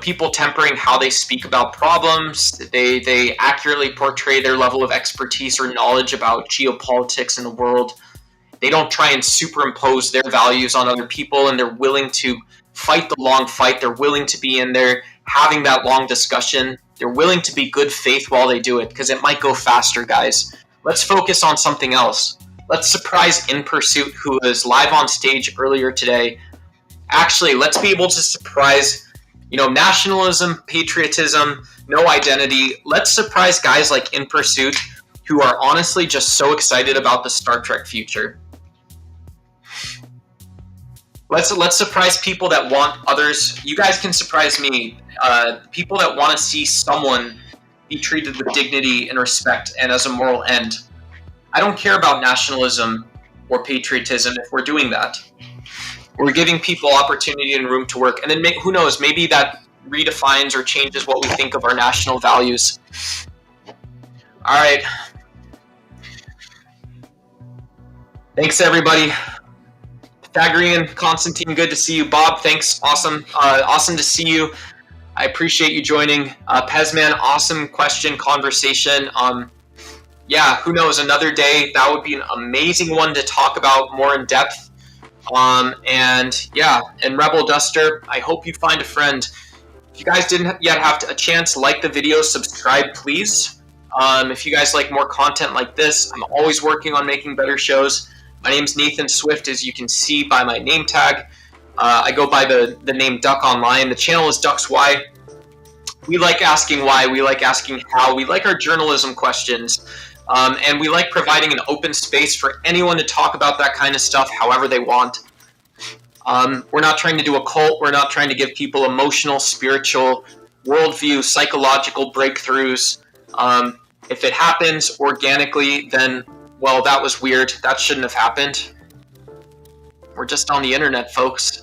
Speaker 1: people tempering how they speak about problems, they accurately portray their level of expertise or knowledge about geopolitics in the world. They don't try and superimpose their values on other people, and they're willing to fight the long fight. They're willing to be in there having that long discussion. They're willing to be good faith while they do it, because it might go faster, guys. Let's focus on something else. Let's surprise In Pursuit, who was live on stage earlier today. Actually, let's be able to surprise nationalism, patriotism, no identity. Let's surprise guys like In Pursuit who are honestly just so excited about the Star Trek future. Let's surprise people that want others. You guys can surprise me. People that want to see someone be treated with dignity and respect and as a moral end. I don't care about nationalism or patriotism if we're doing that. We're giving people opportunity and room to work. And then who knows, maybe that redefines or changes what we think of our national values. All right. Thanks, everybody. Pythagorean, Constantine, good to see you. Bob, thanks. Awesome. Awesome to see you. I appreciate you joining. Pezman, awesome question, conversation. Yeah, who knows, another day. That would be an amazing one to talk about more in depth. And Rebel Duster, I hope you find a friend. If you guys didn't yet have a chance, like the video, subscribe, please. If you guys like more content like this, I'm always working on making better shows. My name's Nathan Swift, as you can see by my name tag. I go by the name Duck Online. The channel is Ducks Why. We like asking why, we like asking how, we like our journalism questions. And we like providing an open space for anyone to talk about that kind of stuff however they want. We're not trying to do a cult. We're not trying to give people emotional, spiritual, worldview, psychological breakthroughs. If it happens organically, then, well, that was weird. That shouldn't have happened. We're just on the internet, folks.